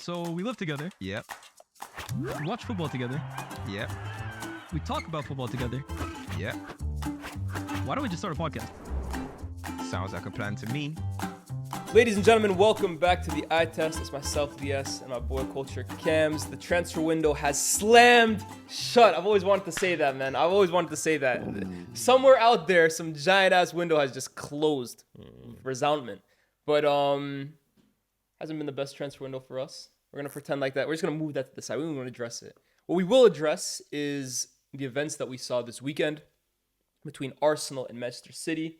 So we live together. Yep. We watch football together. Yep. We talk about football together. Yep. Why don't we just start a podcast? Sounds like a plan to me. Ladies and gentlemen, welcome back to the Eye Test. It's myself, DS, and my boy CultureCams. The transfer window has slammed shut. I've always wanted to say that, man. I've always wanted to say that. Somewhere out there, some giant-ass window has just closed. Resoundment. But hasn't been the best transfer window for us. We're going to pretend like that. We're just going to move that to the side. We don't want to address it. What we will address is the events that we saw this weekend between Arsenal and Manchester City.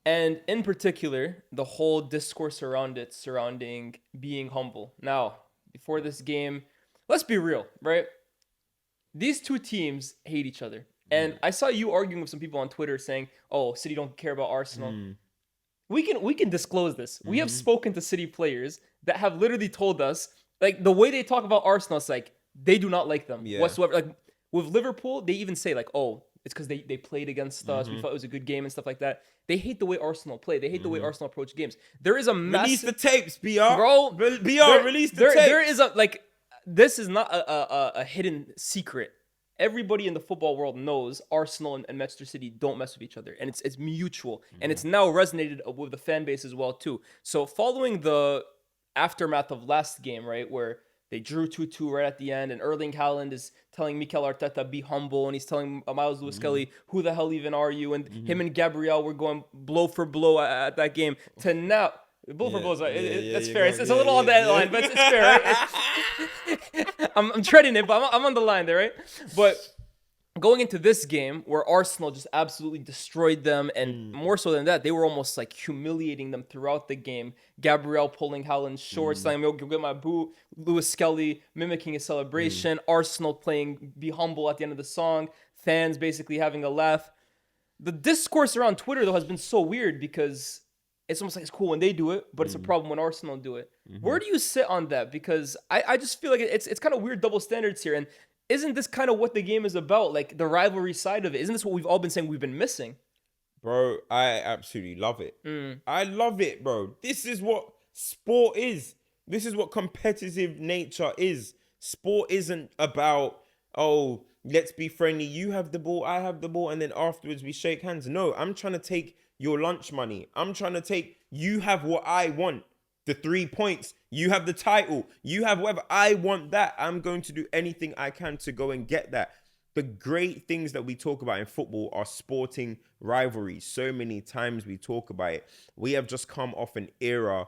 And in particular, the whole discourse around it surrounding being humble. Now, before this game, let's be real, right? These two teams hate each other. And I saw you arguing with some people on Twitter saying, oh, City don't care about Arsenal. We can disclose this. We have spoken to City players that have literally told us, like, the way they talk about Arsenal, it's like, they do not like them whatsoever. Like, with Liverpool, they even say, like, oh, it's because they played against us. We thought it was a good game and stuff like that. They hate the way Arsenal play. They hate the way Arsenal approach games. There is a massive... Release the tapes, BR. Bro. Release the tapes. There is a, like, this is not a hidden secret. Everybody in the football world knows Arsenal and Manchester City don't mess with each other. And it's mutual. And it's now resonated with the fan base as well, too. So following the aftermath of last game, right, where they drew 2-2 right at the end, and Erling Haaland is telling Mikel Arteta, be humble, and he's telling Miles Lewis-Skelly, who the hell even are you? And him and Gabriel were going blow for blow at that game. To now, blow for blow, that's fair. It's a little on that line, but it's fair, right? I'm treading it, but I'm on the line there, right? But going into this game where Arsenal just absolutely destroyed them, and more so than that, they were almost like humiliating them throughout the game. Gabriel pulling Haaland's shorts, telling him, go get my boot. Lewis Skelly mimicking a celebration. Arsenal playing Be Humble at the end of the song. Fans basically having a laugh. The discourse around Twitter, though, has been so weird because it's almost like it's cool when they do it, but it's a problem when Arsenal do it. Where do you sit on that? Because I just feel like it's kind of weird double standards here. And isn't this kind of what the game is about? Like, the rivalry side of it. Isn't this what we've all been saying we've been missing? Bro, I absolutely love it. I love it, bro. This is what sport is. This is what competitive nature is. Sport isn't about, oh, let's be friendly. You have the ball, I have the ball, and then afterwards we shake hands. No, I'm trying to take your lunch money. I'm trying to take, you have what I want. The 3 points, you have the title, you have whatever. I want that. I'm going to do anything I can to go and get that. The great things that we talk about in football are sporting rivalries. So many times we talk about it. We have just come off an era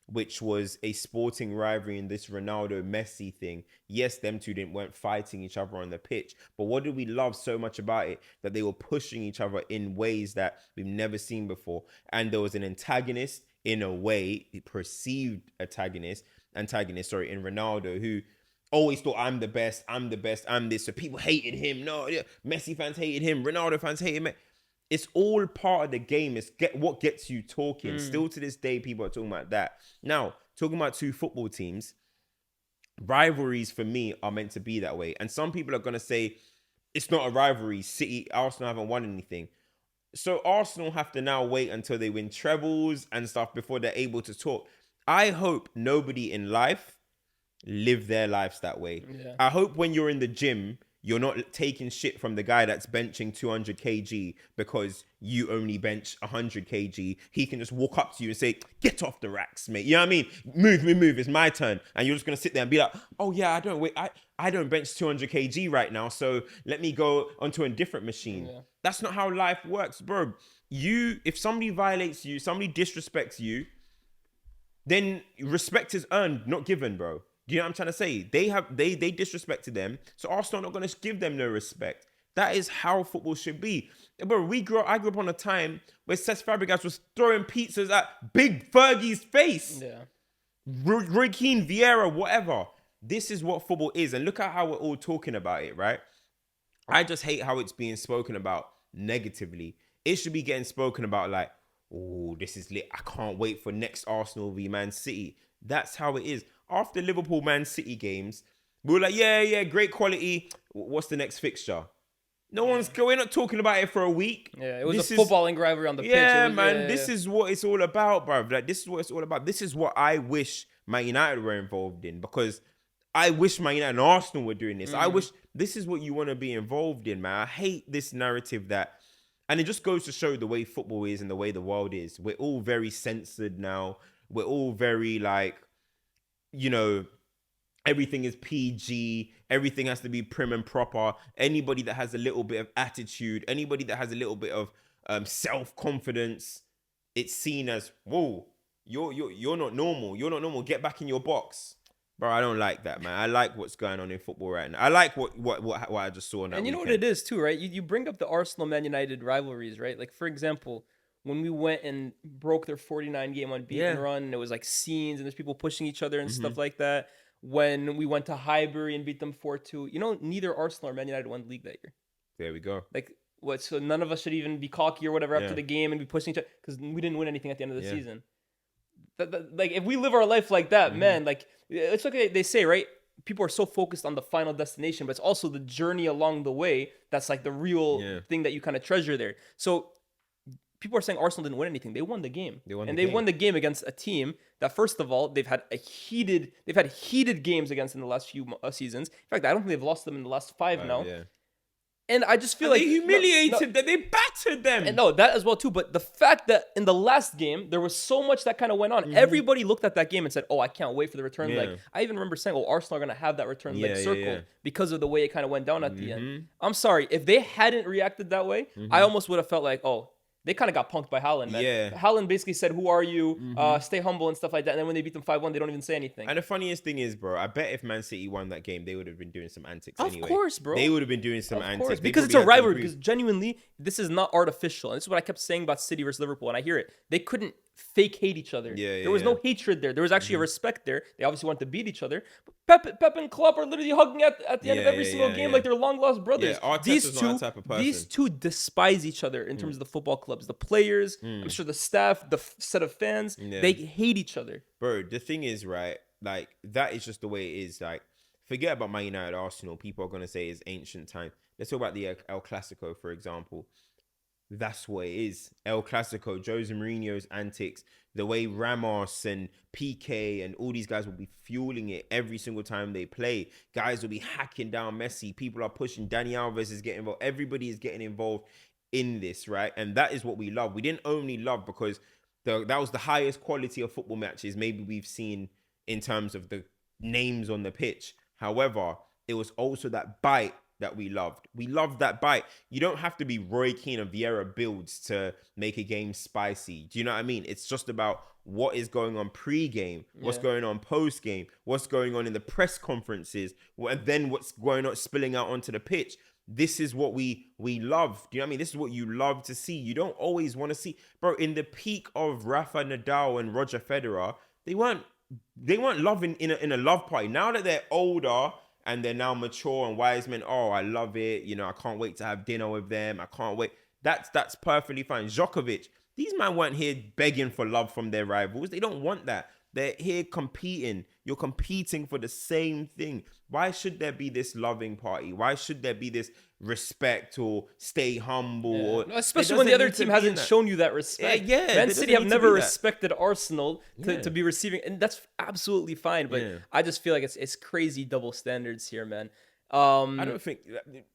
which was a sporting rivalry in this Ronaldo-Messi thing. Yes, them two weren't fighting each other on the pitch, but what did we love so much about it? That they were pushing each other in ways that we've never seen before. And there was an antagonist, in a way, perceived antagonist, in Ronaldo, who always thought, I'm the best, I'm this. So people hated him. No, Messi fans hated him. Ronaldo fans hated him. It's all part of the game. It's what gets you talking. Still to this day, people are talking about that. Now, talking about two football teams, rivalries for me are meant to be that way. And some people are going to say, it's not a rivalry. City, Arsenal haven't won anything. So Arsenal have to now wait until they win trebles and stuff before they're able to talk. I hope nobody in life live their lives that way. Yeah. I hope when you're in the gym, you're not taking shit from the guy that's benching 200 kg because you only bench 100 kg. He can just walk up to you and say, get off the racks, mate. You know what I mean? Move. It's my turn. And you're just going to sit there and be like, oh yeah, I don't bench 200 kg right now. So let me go onto a different machine. Yeah. That's not how life works, bro. If somebody violates you, somebody disrespects you, then respect is earned, not given, bro. Do you know what I'm trying to say? They disrespected them, so Arsenal are not going to give them no respect. That is how football should be. Bro, I grew up on a time where Cesc Fabregas was throwing pizzas at Big Fergie's face. Yeah. Roy Keane, Vieira, whatever. This is what football is, and look at how we're all talking about it, right? I just hate how it's being spoken about negatively. It should be getting spoken about like, oh, this is lit. I can't wait for next Arsenal v Man City. That's how it is. After Liverpool Man City games, we were like, yeah, great quality. What's the next fixture? We're not talking about it for a week. Yeah, it was a footballing rivalry on the pitch. It was, This is what it's all about, bro. Like, this is what it's all about. This is what I wish Man United were involved in, because I wish Man United and Arsenal were doing this. I wish this is what you want to be involved in, man. I hate this narrative and it just goes to show the way football is and the way the world is. We're all very censored now. We're all very everything is PG. Everything has to be prim and proper. Anybody that has a little bit of attitude, anybody that has a little bit of self-confidence, it's seen as, whoa, you're not normal. You're not normal. Get back in your box. Bro, I don't like that, man. I like what's going on in football right now. I like what I just saw. And you know what it is too, right? You bring up the Arsenal-Man United rivalries, right? Like, for example, when we went and broke their 49-game unbeaten run, and it was like scenes and there's people pushing each other and stuff like that. When we went to Highbury and beat them 4-2, neither Arsenal or Man United won the league that year. There we go. Like, what? So none of us should even be cocky or whatever after the game and be pushing each other because we didn't win anything at the end of the season. Like, if we live our life like that, man, like, it's like they say, right? People are so focused on the final destination, but it's also the journey along the way that's like the real thing that you kind of treasure there. So people are saying Arsenal didn't win anything. They won the game. They won the game against a team that, first of all, they've had heated games against in the last few seasons. In fact, I don't think they've lost them in the last 5 now. Yeah. And I just feel like they humiliated them. They battered them. And no, that as well too. But the fact that in the last game there was so much that kind of went on. Everybody looked at that game and said, "Oh, I can't wait for the return leg." I even remember saying, "Oh, Arsenal are gonna have that return leg circled because of the way it kind of went down at the end." I'm sorry, if they hadn't reacted that way, I almost would have felt like, "Oh, they kind of got punked by Haaland, man." Yeah. Haaland basically said, "Who are you? Stay humble," and stuff like that. And then when they beat them 5-1, they don't even say anything. And the funniest thing is, bro, I bet if Man City won that game, they would have been doing some antics anyway. Of course, bro. They would have been doing some antics. Because it's a rivalry. Because genuinely, this is not artificial. And this is what I kept saying about City versus Liverpool. And I hear it. They couldn't fake hate each other. There was no hatred there. There was actually a respect there. They obviously wanted to beat each other. But Pep and Klopp are literally hugging at the end of every single game like they're long lost brothers. Yeah, Arteta's not that type of person. These two despise each other in terms of the football clubs. The players, I'm sure the staff, the set of fans, they hate each other. Bro, the thing is, right, like, that is just the way it is. Like, forget about Man United, Arsenal. People are going to say it's ancient time. Let's talk about the El Clasico, for example. That's what it is. El Clasico, Jose Mourinho's antics, the way Ramos and PK and all these guys will be fueling it every single time they play. Guys will be hacking down Messi. People are pushing. Dani Alves is getting involved. Everybody is getting involved in this, right? And that is what we love. We didn't only love because that was the highest quality of football matches maybe we've seen in terms of the names on the pitch. However, it was also that bite that we loved. We loved that bite. You don't have to be Roy Keane and Vieira builds to make a game spicy. Do you know what I mean? It's just about what is going on pre-game, what's going on post-game, what's going on in the press conferences, and then what's going on spilling out onto the pitch. This is what we love. Do you know what I mean? This is what you love to see. You don't always want to see, bro, in the peak of Rafa Nadal and Roger Federer, they weren't loving in a love party. Now that they're older and they're now mature and wise men, oh, I love it. I can't wait to have dinner with them. I can't wait. That's perfectly fine. Djokovic, these men weren't here begging for love from their rivals. They don't want that. They're here competing. You're competing for the same thing. Why should there be this loving party? Why should there be this respect or stay humble? Or especially when the other team hasn't shown you that respect. Man City have never respected Arsenal to be receiving, and that's absolutely fine. But I just feel like it's crazy double standards here, man. I don't think.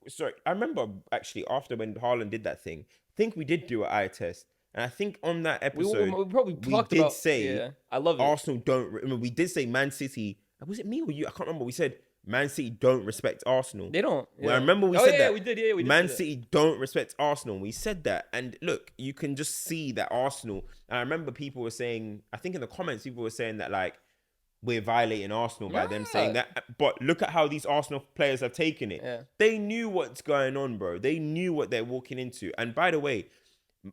Sorry, I remember actually after when Haaland did that thing. I think we did do an eye test. And I think on that episode, we probably talked about, say, I love it. Arsenal don't. Remember, we did say Man City. Was it me or you? I can't remember. We said Man City don't respect Arsenal. They don't. Yeah. Well, I remember we said that. Yeah, we did. Yeah, we did. Man City don't respect Arsenal. We said that. And look, you can just see that Arsenal. And I remember people were saying, I think in the comments, people were saying that, like, we're violating Arsenal by them saying that. But look at how these Arsenal players have taken it. Yeah. They knew what's going on, bro. They knew what they're walking into. And by the way,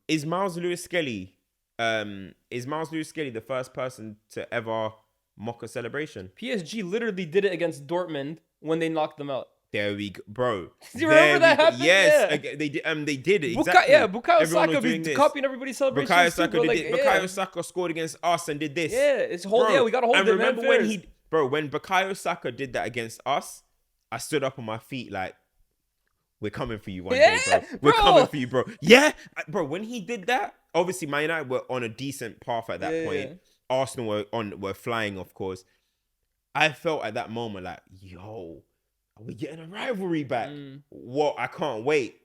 is Miles Lewis-Skelly the first person to ever mock a celebration? PSG literally did it against Dortmund when they knocked them out. There we go, bro. Do you remember that happened? Yes, they did it. Exactly. Bukayo Saka be copying everybody's celebrations. Bukayo Saka scored against us and did this. Yeah, we gotta hold it, man. Remember when Bukayo Saka did that against us, I stood up on my feet like, we're coming for you one Yeah, day, bro. We're bro. coming for you, bro. Yeah, bro. When he did that, obviously Man United were on a decent path at that Yeah, point. yeah. Arsenal were flying, of course. I felt at that moment like, yo, are we getting a rivalry back? What? I can't wait.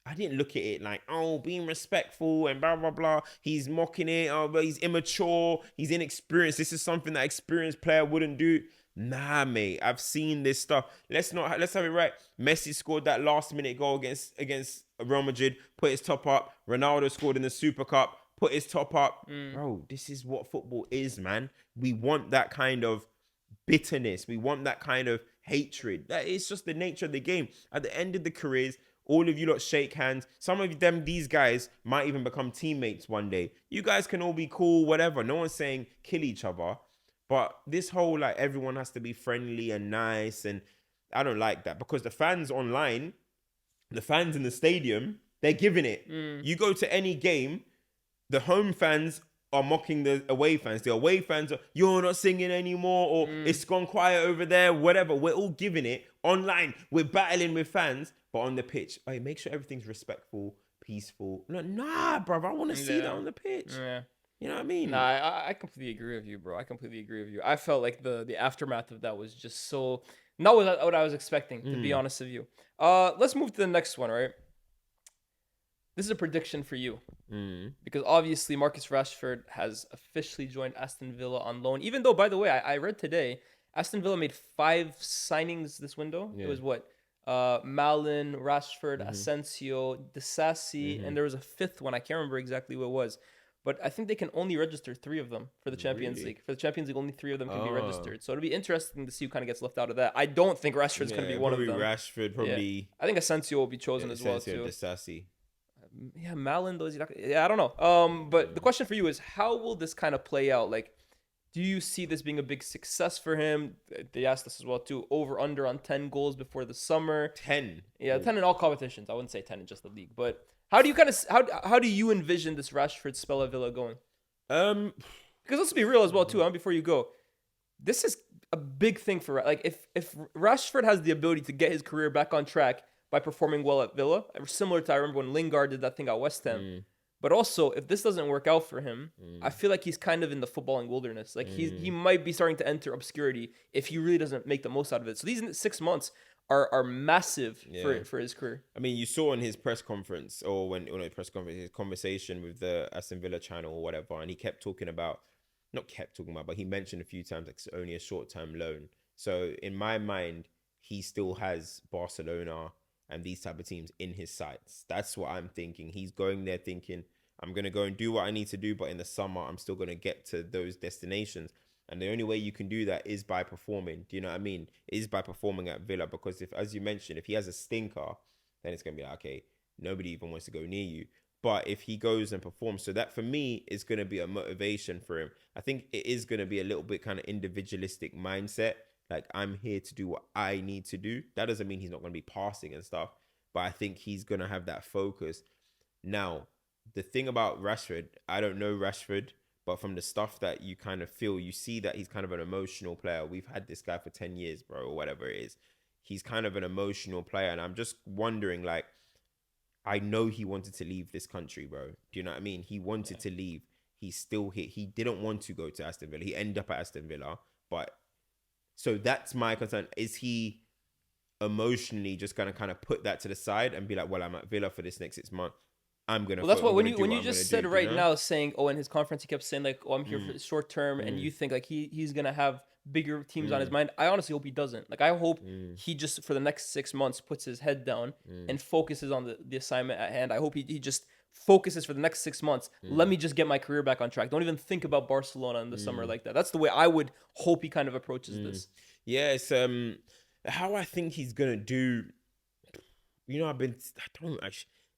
I didn't look at it like, oh, being respectful and blah, blah, blah. He's mocking it. Oh, but he's immature. He's inexperienced. This is something that experienced player wouldn't do. Nah, mate. I've seen this stuff. Let's have it right. Messi scored that last minute goal against Real Madrid, put his top up. Ronaldo scored in the Super Cup, put his top up. Bro, this is what football is, man. We want that kind of bitterness. We want that kind of hatred. That is just the nature of the game. At the end of the careers, all of you lot shake hands. Some of them, these guys, might even become teammates one day. You guys can all be cool, whatever. No one's saying kill each other. But this whole, like, everyone has to be friendly and nice. And I don't like that. Because the fans online, the fans in the stadium, they're giving it. You go to any game, the home fans are mocking the away fans. The away fans are, you're not singing anymore, or it's gone quiet over there, whatever. We're all giving it. Online, we're battling with fans. But on the pitch, hey, make sure everything's respectful, peaceful. Nah, bro, I want to see that on the pitch. Yeah. You know what I mean? Nah, I completely agree with you, bro. I completely agree with you. I felt like the aftermath of that was just so not what I was expecting, to be honest with you. Let's move to the next one, right? This is a prediction for you. Because obviously Marcus Rashford has officially joined Aston Villa on loan. Even though, by the way, I read today, Aston Villa made 5 signings this window. Yeah. It was what? Malin, Rashford, Asensio, Disasi, and there was a 5th one. I can't remember exactly what it was. But I think they can only register 3 of them for the Champions League. For the Champions League, only 3 of them can be registered. So it'll be interesting to see who kind of gets left out of that. I don't think Rashford's going to be one of them. Rashford, probably. Yeah. I think Asensio will be chosen as well, too. Disasi. Yeah, Malin, though, is he not... Yeah, I don't know. But the question for you is, how will this kind of play out? Like, do you see this being a big success for him? They asked us as well, too. Over, under on 10 goals before the summer. 10? Yeah, 10 in all competitions. I wouldn't say 10 in just the league. But how do you kind of... How do you envision this Rashford spell at Villa going? Because let's be real as well, too, before you go. This is a big thing for... Like, if Rashford has the ability to get his career back on track by performing well at Villa, similar to I remember when Lingard did that thing at West Ham. But also, if this doesn't work out for him, I feel like he's kind of in the footballing wilderness. Like he might be starting to enter obscurity if he really doesn't make the most out of it. So these 6 months are massive for his career. I mean, you saw in his press conference, his conversation with the Aston Villa channel or whatever, and he kept talking about, but he mentioned a few times like it's only a short-term loan. So in my mind, he still has Barcelona and these type of teams in his sights. That's what I'm thinking. He's going there thinking, I'm going to go and do what I need to do, but in the summer, I'm still going to get to those destinations. And the only way you can do that is by performing. Do you know what I mean? Is by performing at Villa. Because if, as you mentioned, if he has a stinker, then it's going to be like, okay, nobody even wants to go near you. But if he goes and performs, so that for me is going to be a motivation for him. I think it is going to be a little bit kind of individualistic mindset. Like, I'm here to do what I need to do. That doesn't mean he's not going to be passing and stuff, but I think he's going to have that focus. Now, the thing about Rashford, I don't know Rashford, but from the stuff that you kind of feel, you see that he's kind of an emotional player. We've had this guy for 10 years, bro, or whatever it is. He's kind of an emotional player, and I'm just wondering, like, I know he wanted to leave this country, bro. Do you know what I mean? He wanted to leave. He's still here. He didn't want to go to Aston Villa. He ended up at Aston Villa, but... So that's my concern. Is he emotionally just going to kind of put that to the side and be like, well, I'm at Villa for this next 6 months. I'm going to... Well, that's what when you just said right now, saying, in his conference, he kept saying like, I'm here for the short term. And you think like he's going to have bigger teams on his mind. I honestly hope he doesn't. Like, I hope he just, for the next 6 months, puts his head down and focuses on the assignment at hand. I hope he just focuses for the next 6 months. Let me just get my career back on track. Don't even think about Barcelona in the summer like that. That's the way I would hope he kind of approaches this. Yeah, it's how I think he's gonna do. You know,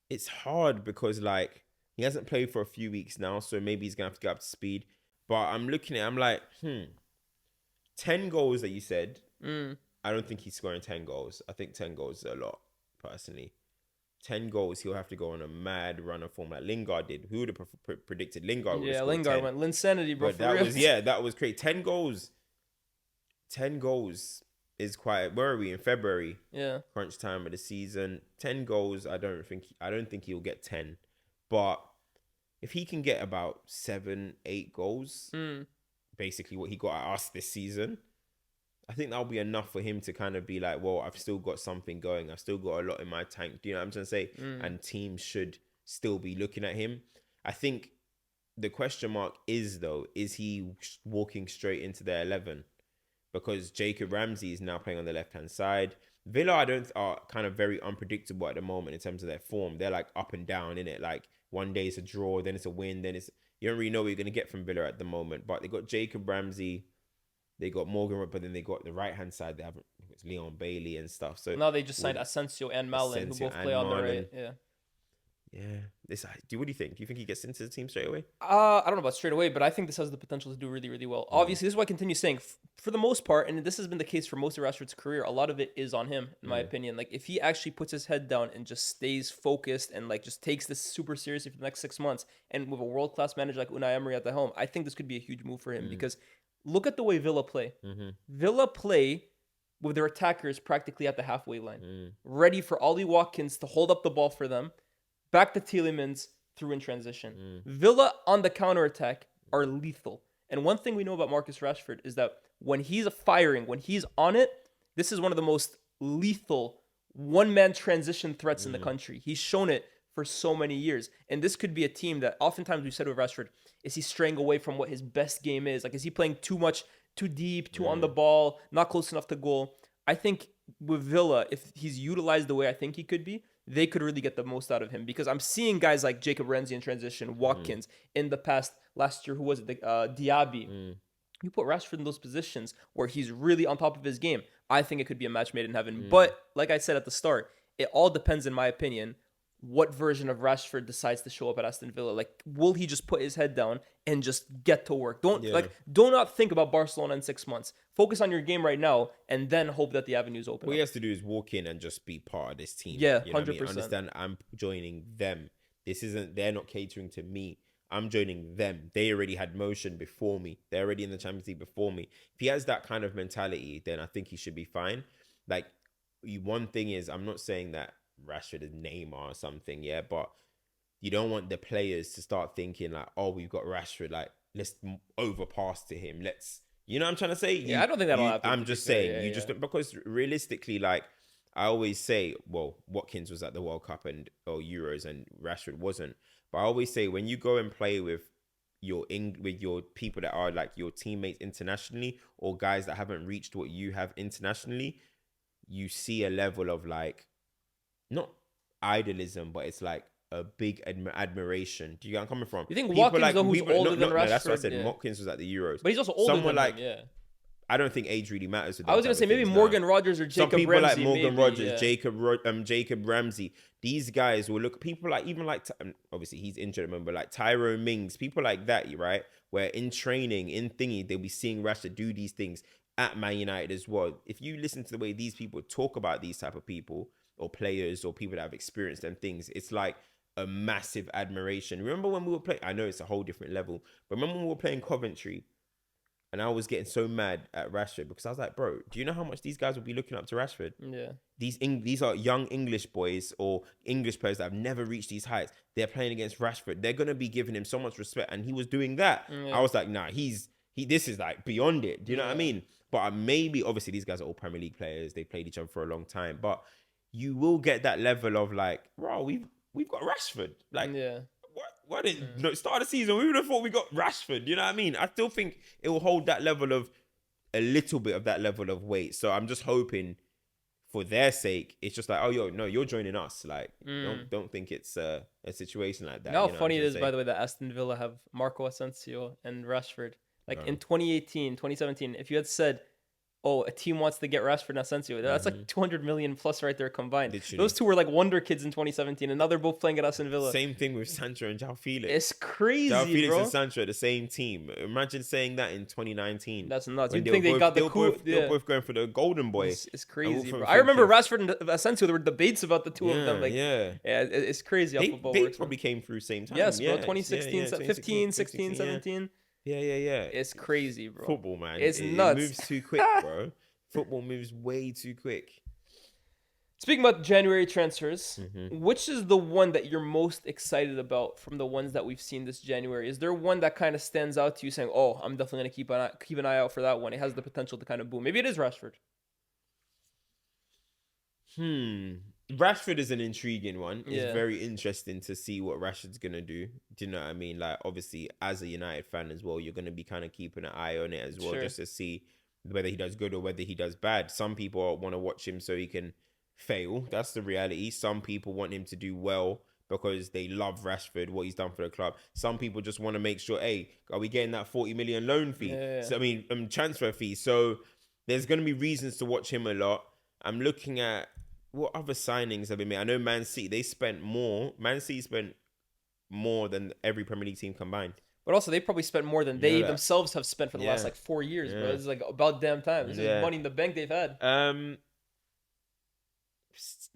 it's hard because like he hasn't played for a few weeks now, so maybe he's gonna have to get up to speed. But I'm looking at, I'm like, 10 goals that you said. I don't think he's scoring 10 goals. I think 10 goals is a lot, personally. 10 goals, he'll have to go on a mad run of form like Lingard did. Who would have predicted Lingard would have scored Lingard 10? went Linsanity, bro. But that was crazy. 10 goals. 10 goals is quite. Where are we in February? Yeah. Crunch time of the season. 10 goals. I don't think he'll get 10, but if he can get about 7, 8 goals, basically what he got at us this season, I think that'll be enough for him to kind of be like, well, I've still got something going. I've still got a lot in my tank. Do you know what I'm trying to say? And teams should still be looking at him. I think the question mark is, though, is he walking straight into their 11? Because Jacob Ramsey is now playing on the left-hand side. Villa, are kind of very unpredictable at the moment in terms of their form. They're like up and down, innit? Like one day it's a draw, then it's a win, then you don't really know what you're going to get from Villa at the moment. But they got Jacob Ramsey, they got Morgan, but then they got the right-hand side. They haven't, it's Leon Bailey and stuff. So now they just signed Asensio and Milan, who both play on the right. Yeah. What do you think? Do you think he gets into the team straight away? I don't know about straight away, but I think this has the potential to do really, really well. Obviously, this is why I continue saying, for the most part, and this has been the case for most of Rashford's career, a lot of it is on him, in my opinion. Like, if he actually puts his head down and just stays focused and like just takes this super seriously for the next 6 months, and with a world-class manager like Unai Emery at the helm, I think this could be a huge move for him because look at the way Villa play. Villa play with their attackers practically at the halfway line, ready for Ollie Watkins to hold up the ball for them. Back to Tielemans through in transition. Villa on the counterattack are lethal. And one thing we know about Marcus Rashford is that when he's firing, when he's on it, this is one of the most lethal one-man transition threats in the country. He's shown it for so many years. And this could be a team that oftentimes we said with Rashford, is he straying away from what his best game is? Like, is he playing too much, too deep, too on the ball, not close enough to goal? I think with Villa, if he's utilized the way I think he could be, they could really get the most out of him because I'm seeing guys like Jacob Ramsey in transition, Watkins in the past. Last year, who was it? Diaby. You put Rashford in those positions where he's really on top of his game. I think it could be a match made in heaven. But like I said at the start, it all depends, in my opinion, what version of Rashford decides to show up at Aston Villa. Like, will he just put his head down and just get to work? Do not think about Barcelona in 6 months. Focus on your game right now and then hope that the avenues open. What he has to do is walk in and just be part of this team. Yeah, you know 100%. I mean? Understand, I'm joining them. They're not catering to me. I'm joining them. They already had motion before me. They're already in the Champions League before me. If he has that kind of mentality, then I think he should be fine. Like, one thing is, I'm not saying that Rashford is Neymar or something, yeah, but you don't want the players to start thinking like, oh, we've got Rashford, like, let's overpass to him. You know what I'm trying to say? I don't think that'll happen. I'm just saying, because realistically, like, I always say, well, Watkins was at the World Cup or Euros and Rashford wasn't. But I always say, when you go and play with your people that are like your teammates internationally or guys that haven't reached what you have internationally, you see a level of like, not idolism, but it's like a big admiration. Do you get where I'm coming from? You think Watkins, like, though, who's older than Rashford? That's what I said. Watkins was at the Euros. But he's also older than him, yeah. I don't think age really matters. With I was going to say maybe Morgan Rogers or Jacob Ramsey. Some people like Morgan Rogers, yeah. Jacob Ramsey. These guys will look, people like, even like, obviously he's injured, remember, like Tyrone Mings, people like that, right? Where in training, in thingy, they'll be seeing Rashford do these things at Man United as well. If you listen to the way these people talk about these type of people, or players or people that have experienced them things, it's like a massive admiration. Remember when we were playing, I know it's a whole different level, but remember when we were playing Coventry and I was getting so mad at Rashford because I was like, bro, do you know how much these guys will be looking up to Rashford? Yeah. These are young English boys or English players that have never reached these heights. They're playing against Rashford. They're going to be giving him so much respect. And he was doing that. Yeah. I was like, nah, this is like beyond it. Do you know what I mean? But maybe, obviously, these guys are all Premier League players. They played each other for a long time. But you will get that level of like, bro, we've got Rashford. Like, what did start of the season? We would have thought we got Rashford. You know what I mean? I still think it will hold that level of a little bit of that level of weight. So I'm just hoping for their sake, it's just like, oh, you're joining us. Like, don't think it's a situation like that. You know how funny it is, by the way, that Aston Villa have Marco Asensio and Rashford. Like in 2018, 2017, if you had said, oh, a team wants to get Rashford and Asensio, that's like 200 million plus right there combined. Literally. Those two were like wonder kids in 2017, and now they're both playing at Aston Villa. Same thing with Sancho and Joao Felix. It's crazy, Joao Felix bro. and Sancho are the same team. Imagine saying that in 2019. That's nuts. You think they got the coup? They're both going for the golden boy. It's crazy, bro. I remember Rashford and Asensio, there were debates about the two of them. Like, it's crazy how football works. They probably came through same time. Yes, bro. 2016, 15, 16, 17. Yeah. It's crazy, bro. Football, man. It's nuts. It moves too quick, bro. Football moves way too quick. Speaking about January transfers, Mm-hmm. which is the one that you're most excited about from the ones that we've seen this January? Is there one that kind of stands out to you saying, oh, I'm definitely going to keep an eye out for that one. It has the potential to kind of boom. Maybe it is Rashford. Rashford is an intriguing one. Yeah. It's very interesting to see what Rashford's going to do. Do you know what I mean? Like, obviously, as a United fan as well, you're going to be kind of keeping an eye on it as well, Sure. just to see whether he does good or whether he does bad. Some people want to watch him so he can fail. That's the reality. Some people want him to do well because they love Rashford, what he's done for the club. Some people just want to make sure, hey, are we getting that 40 million loan fee? Yeah. So, transfer fee. So there's going to be reasons to watch him a lot. I'm looking at what other signings have been made. I know Man City spent more than every Premier League team combined. But also, they probably spent more than they themselves have spent for the last, 4 years, bro. It's like about damn time. This is money in the bank they've had.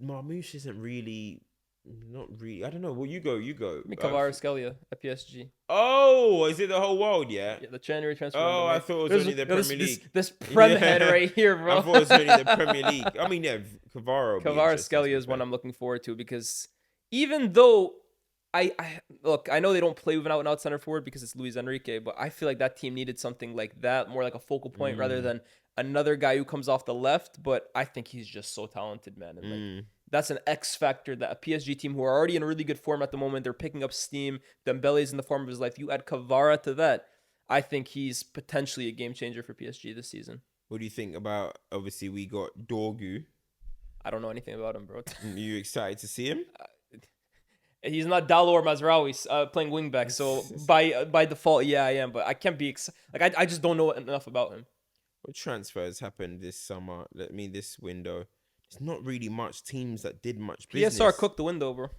Marmoush isn't really... Not really. I don't know. Well, you go. Kvaratskhelia at PSG. Oh, is it the whole world? Yeah. Yeah, the January transfer. Oh, I thought it was only the Premier League. This Prem head right here, bro. I thought it was only the Premier League. I mean, yeah, Kvaratskhelia is one I'm looking forward to because even though I know they don't play with an out center forward because it's Luis Enrique, but I feel like that team needed something like that, more like a focal point rather than another guy who comes off the left. But I think he's just so talented, man. And that's an X factor that a PSG team who are already in really good form at the moment, they're picking up steam. Dembele's in the form of his life. You add Kvara to that, I think he's potentially a game changer for PSG this season. What do you think about, obviously, we got Dorgu. I don't know anything about him, bro. Are you excited to see him? He's not Dallo or Mazraoui playing wingback, so by default, yeah, I am. But I can't be excited. Like, I just don't know enough about him. What transfers happened this summer? This window. There's not really much teams that did much business. PSR cooked the window, bro.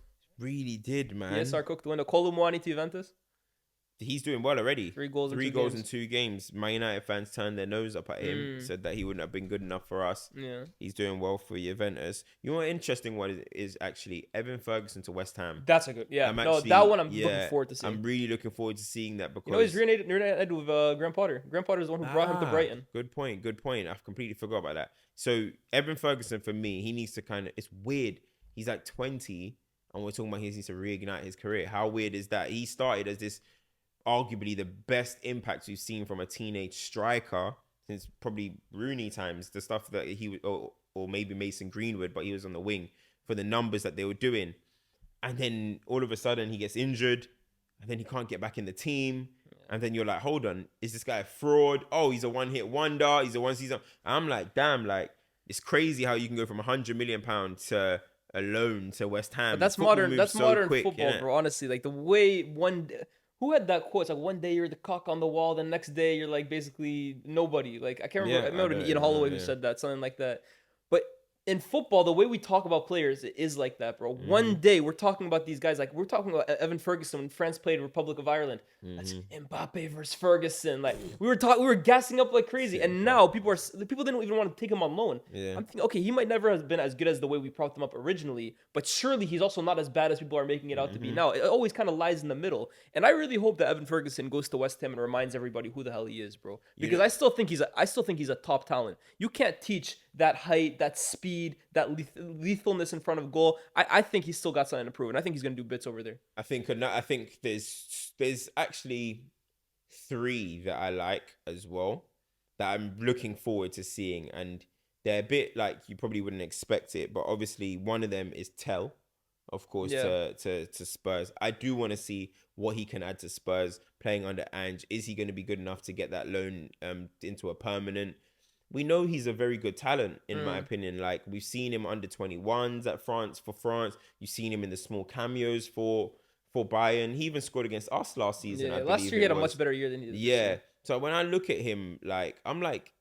Really did, man. PSR cooked the window. Kolo Muani to Juventus. He's doing well already. 3 goals in 2 games. Man United fans turned their nose up at him. Said that he wouldn't have been good enough for us. Yeah. He's doing well for Juventus. You know what interesting one is actually Evan Ferguson to West Ham. That's a good, yeah. That one I'm looking forward to seeing. I'm really looking forward to seeing that because... he's reunited with Graham Potter. Graham Potter is the one who brought him to Brighton. Good point. I've completely forgot about that. So Evan Ferguson, for me, he needs to it's weird. He's like 20 and we're talking about he needs to reignite his career. How weird is that? He started as this arguably the best impact we've seen from a teenage striker since probably Rooney times, the stuff that he would, or maybe Mason Greenwood, but he was on the wing for the numbers that they were doing. And then all of a sudden he gets injured and then he can't get back in the team. And then you're like, hold on, is this guy a fraud? Oh, he's a one-hit wonder. He's a one-season. I'm like, damn, like, it's crazy how you can go from £100 million to a loan to West Ham. But that's Football modern. moves That's so modern quick, football, innit? bro. Honestly, like the way who had that quote? It's like one day you're the cock on the wall, the next day you're like basically nobody. Like I can't remember. I remember Ian Holloway who said that, something like that. But in football, the way we talk about players, it is like that, bro. One day we're talking about these guys, like we're talking about Evan Ferguson when France played Republic of Ireland. That's Mbappe versus Ferguson. Like we were gassing up like crazy, and now people didn't even want to take him on loan. Yeah. I'm thinking, okay, he might never have been as good as the way we propped him up originally, but surely he's also not as bad as people are making it out to be now. It always kind of lies in the middle, and I really hope that Evan Ferguson goes to West Ham and reminds everybody who the hell he is, bro. Because I still think he's a top talent. You can't teach that height, that speed, that lethalness in front of goal. I think he's still got something to prove, and I think he's gonna do bits over there. I think there's actually 3 that I like as well that I'm looking forward to seeing, and they're a bit like you probably wouldn't expect it, but obviously one of them is Tell, of course, to Spurs. I do want to see what he can add to Spurs playing under Ange. Is he going to be good enough to get that loan into a permanent? We know he's a very good talent, in my opinion. Like, we've seen him under 21s at France. You've seen him in the small cameos for Bayern. He even scored against us last season. Yeah, last year he had a much better year than he did. Yeah. So when I look at him, like, I'm like,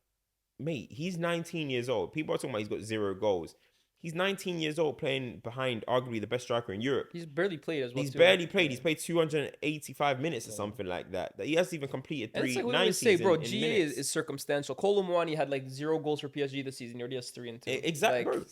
mate, he's 19 years old. People are talking about he's got 0 goals. He's 19 years old playing behind arguably the best striker in Europe. He's barely played as well. He's barely played. He's played 285 minutes or something like that. He hasn't even completed 390s. Bro, GA is circumstantial. Kolo Muani had like 0 goals for PSG this season. He already has 3 and 2. Exactly, bro.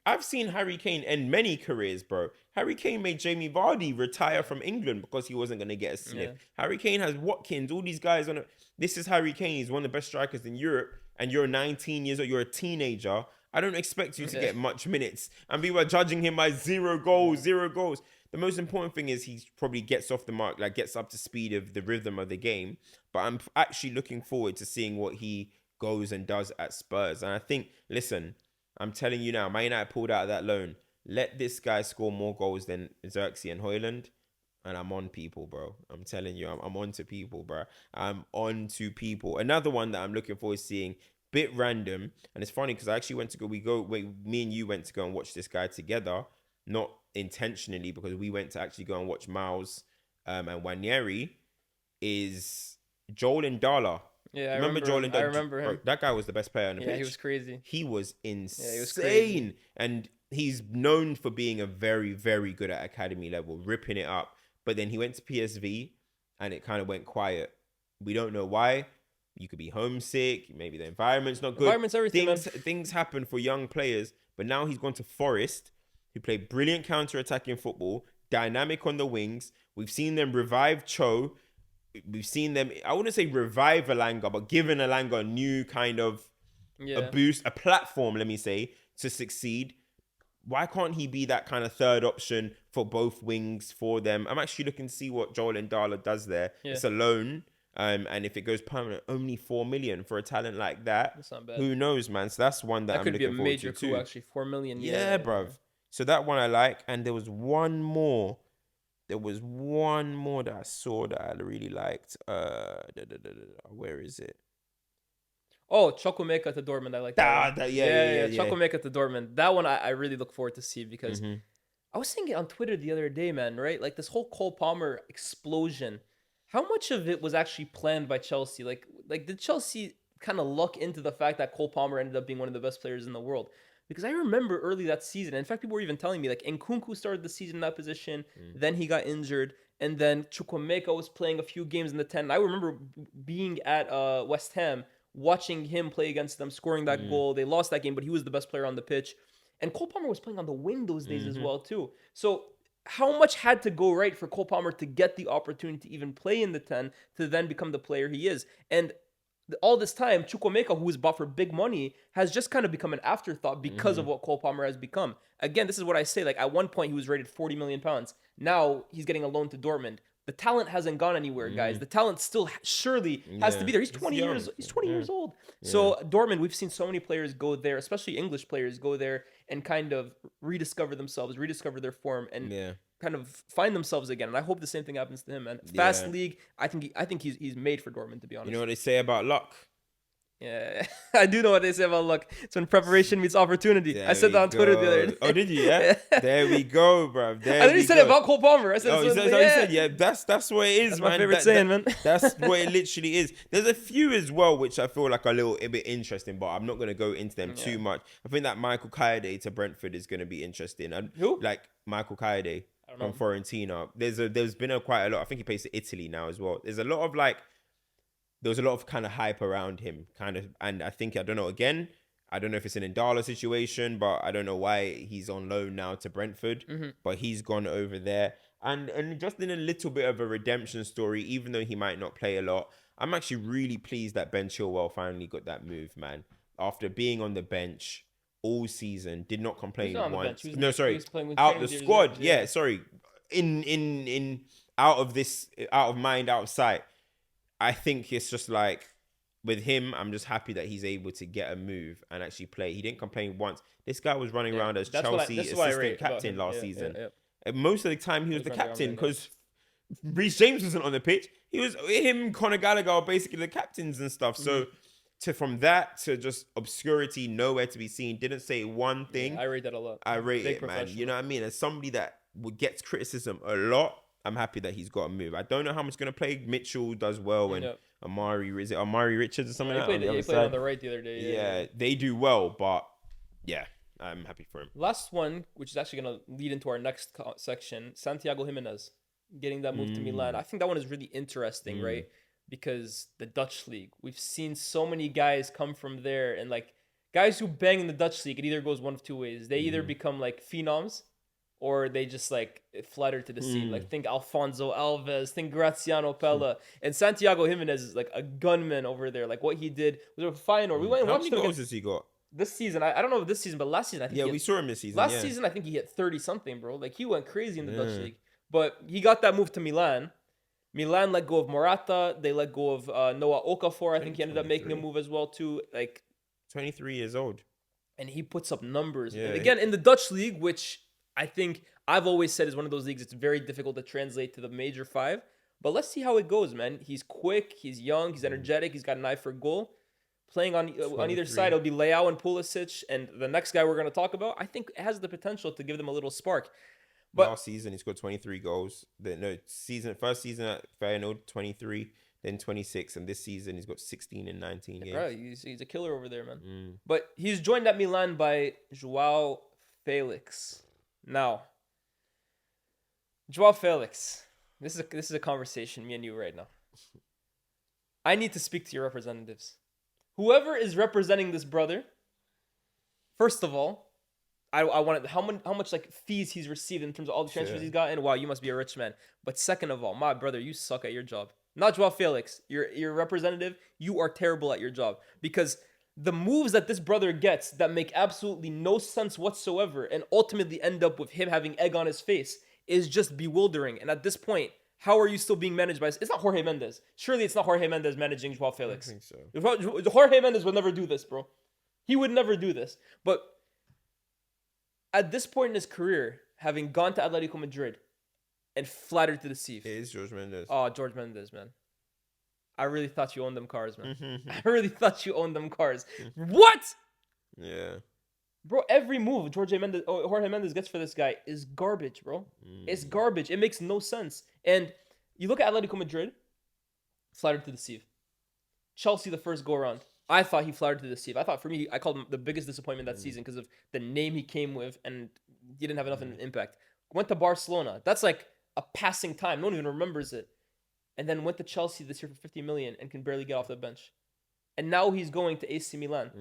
I've seen Harry Kane end many careers, bro. Harry Kane made Jamie Vardy retire from England because he wasn't going to get a sniff. Yeah. Harry Kane has Watkins, all these guys on it. This is Harry Kane. He's one of the best strikers in Europe. and you're 19 years old, you're a teenager, I don't expect you to get much minutes. And we were judging him by 0 goals, 0 goals. The most important thing is he probably gets off the mark, like gets up to speed of the rhythm of the game. But I'm actually looking forward to seeing what he goes and does at Spurs. And I think, listen, I'm telling you now, Man United pulled out of that loan. Let this guy score more goals than Xerxes and Højlund. And I'm on people, bro. I'm telling you, I'm on to people, bro. I'm on to people. Another one that I'm looking forward to seeing, bit random, and it's funny because I actually me and you went to go and watch this guy together, not intentionally, because we went to actually go and watch Miles and Wanyeri, is Joel Indala. Yeah, I remember Joel Indala? I remember him. Bro, that guy was the best player on the pitch. Yeah, he was crazy. He was insane. Yeah, he was crazy. And he's known for being a very, very good at academy level, ripping it up. But then he went to PSV and it kind of went quiet. We don't know why. You could be homesick. Maybe the environment's not good. Environment's everything, Things happen for young players. But now he's gone to Forest, who play brilliant counter-attacking football, dynamic on the wings. We've seen them revive Cho. We've seen them, I wouldn't say revive Alanga, but giving Alanga a new kind of a boost, a platform, let me say, to succeed. Why can't he be that kind of third option for both wings for them? I'm actually looking to see what Joel Indala does there. Yeah. It's a loan. And if it goes permanent, only 4 million for a talent like that. That's not bad. Who knows, man? So that's one that I'm looking forward to. That could be a major coup, actually. 4 million. Yeah, bruv. So that one I like. And there was one more. That I saw that I really liked. Where is it? Oh, Chukwuemeka to Dortmund. I like that. Yeah. Chukwuemeka to Dortmund. That one I really look forward to see because I was saying it on Twitter the other day, man, right? Like this whole Cole Palmer explosion. How much of it was actually planned by Chelsea? Like did Chelsea kind of luck into the fact that Cole Palmer ended up being one of the best players in the world? Because I remember early that season, in fact, people were even telling me, like, Nkunku started the season in that position, then he got injured, and then Chukwuemeka was playing a few games in the 10. And I remember being at West Ham, watching him play against them, scoring that goal. They lost that game, but he was the best player on the pitch. And Cole Palmer was playing on the wing those days as well, too. So how much had to go right for Cole Palmer to get the opportunity to even play in the 10, to then become the player he is? And all this time, Chukwuemeka, who was bought for big money, has just kind of become an afterthought because of what Cole Palmer has become. Again, this is what I say. Like, at one point, he was rated £40 million. Now, he's getting a loan to Dortmund. The talent hasn't gone anywhere, guys. The talent still surely has to be there. He's 20 years. He's 20 years old. Yeah. So Dortmund, we've seen so many players go there, especially English players, go there and kind of rediscover themselves, rediscover their form, and kind of find themselves again. And I hope the same thing happens to him. And fast league, I think he's made for Dortmund, to be honest. You know what they say about luck? Yeah, I do know what they say about luck. It's when preparation meets opportunity. I said that on Twitter the other day. Oh, did you? Yeah. There we go, bro. I literally said it about Cole Palmer. I said, you said, yeah, that's what it is, that's man. My favorite saying, man. That's what it literally is. There's a few as well which I feel like are a bit interesting, but I'm not gonna go into them too much. I think that Michael Kayode to Brentford is gonna be interesting. And who? Like Michael Kayode from Fiorentina. There's been quite a lot. I think he plays to Italy now as well. There's a lot of there was a lot of kind of hype around him, and I think, I don't know if it's an Indala situation, but I don't know why he's on loan now to Brentford, but he's gone over there. And just in a little bit of a redemption story, even though he might not play a lot, I'm actually really pleased that Ben Chilwell finally got that move, man. After being on the bench all season, did not complain once. Out the squad. Yeah, sorry. Out of mind, out of sight. I think it's just like, with him, I'm just happy that he's able to get a move and actually play. He didn't complain once. This guy was running around as Chelsea assistant captain last season. And most of the time, he was the captain because Reece James wasn't on the pitch. He was him, Conor Gallagher, are basically the captains and stuff. So from that to just obscurity, nowhere to be seen, didn't say one thing. I rate that a lot. I rate it, man. You know what I mean? As somebody that gets criticism a lot, I'm happy that he's got a move. I don't know how much he's going to play. Mitchell does well, and Amari Richards or something like that? He played on the right the other day. Yeah, they do well, but yeah, I'm happy for him. Last one, which is actually going to lead into our next section, Santiago Jimenez getting that move to Milan. I think that one is really interesting, right? Because the Dutch league, we've seen so many guys come from there, and like guys who bang in the Dutch league, it either goes one of two ways. They either become like phenoms, or they just like flutter to the sea. Like think Alfonso Alves, think Graziano Pella, and Santiago Jimenez is like a gunman over there. Like what he did was a Feyenoord. We went and How watched many him goals has he got? this season. I don't know if this season, but last season I think Yeah, he we had, saw him this season. last yeah. season I think he hit 30 something, bro. Like he went crazy in the Dutch league. But he got that move to Milan. Milan let go of Morata. They let go of Noah Okafor. I think he ended up making a 23. move as well too. Like, 23 years old. and he puts up numbers. Yeah, And again, in the Dutch league, which I think I've always said is one of those leagues, it's very difficult to translate to the major five. But let's see how it goes, man. He's quick. He's young. He's energetic. He's got an eye for goal. Playing on either 23. side, it'll be Leao and Pulisic, and the next guy we're going to talk about, I think has the potential to give them a little spark. But Last season, he scored 23 goals. First season at Feyenoord, 23, then 26, and this season he's got 16 in 19 games. right, he's a killer over there, man. But he's joined at Milan by Joao Felix. Now, Joao Felix, this is a conversation me and you right now. I need to speak to your representatives. Whoever is representing this brother, first of all, I wanted how much like fees he's received in terms of all the transfers he's gotten. Wow, you must be a rich man. But second of all, my brother, you suck at your job. Not Joao Felix. You're representative. You are terrible at your job because the moves that this brother gets that make absolutely no sense whatsoever and ultimately end up with him having egg on his face is just bewildering. And at this point, how are you still being managed by? It's not Jorge Mendes. Surely it's not Jorge Mendes managing Joao Felix. I think so. Jorge Mendes would never do this, bro. He would never do this. But at this point in his career, having gone to Atletico Madrid and flattered to deceive. It is George Mendes. Oh, George Mendes, man. I really thought you owned them cars, man. I really thought you owned them cars. What? Yeah. Bro, every move Jorge Mendes gets for this guy is garbage, bro. It's garbage. It makes no sense. And you look at Atletico Madrid, flattered to deceive. Chelsea, the first go around. I thought he flattered to deceive. I thought for me, I called him the biggest disappointment that season because of the name he came with and he didn't have enough of an impact. Went to Barcelona. That's like a passing time. No one even remembers it. And then went to Chelsea this year for 50 million and can barely get off the bench. And now he's going to AC Milan.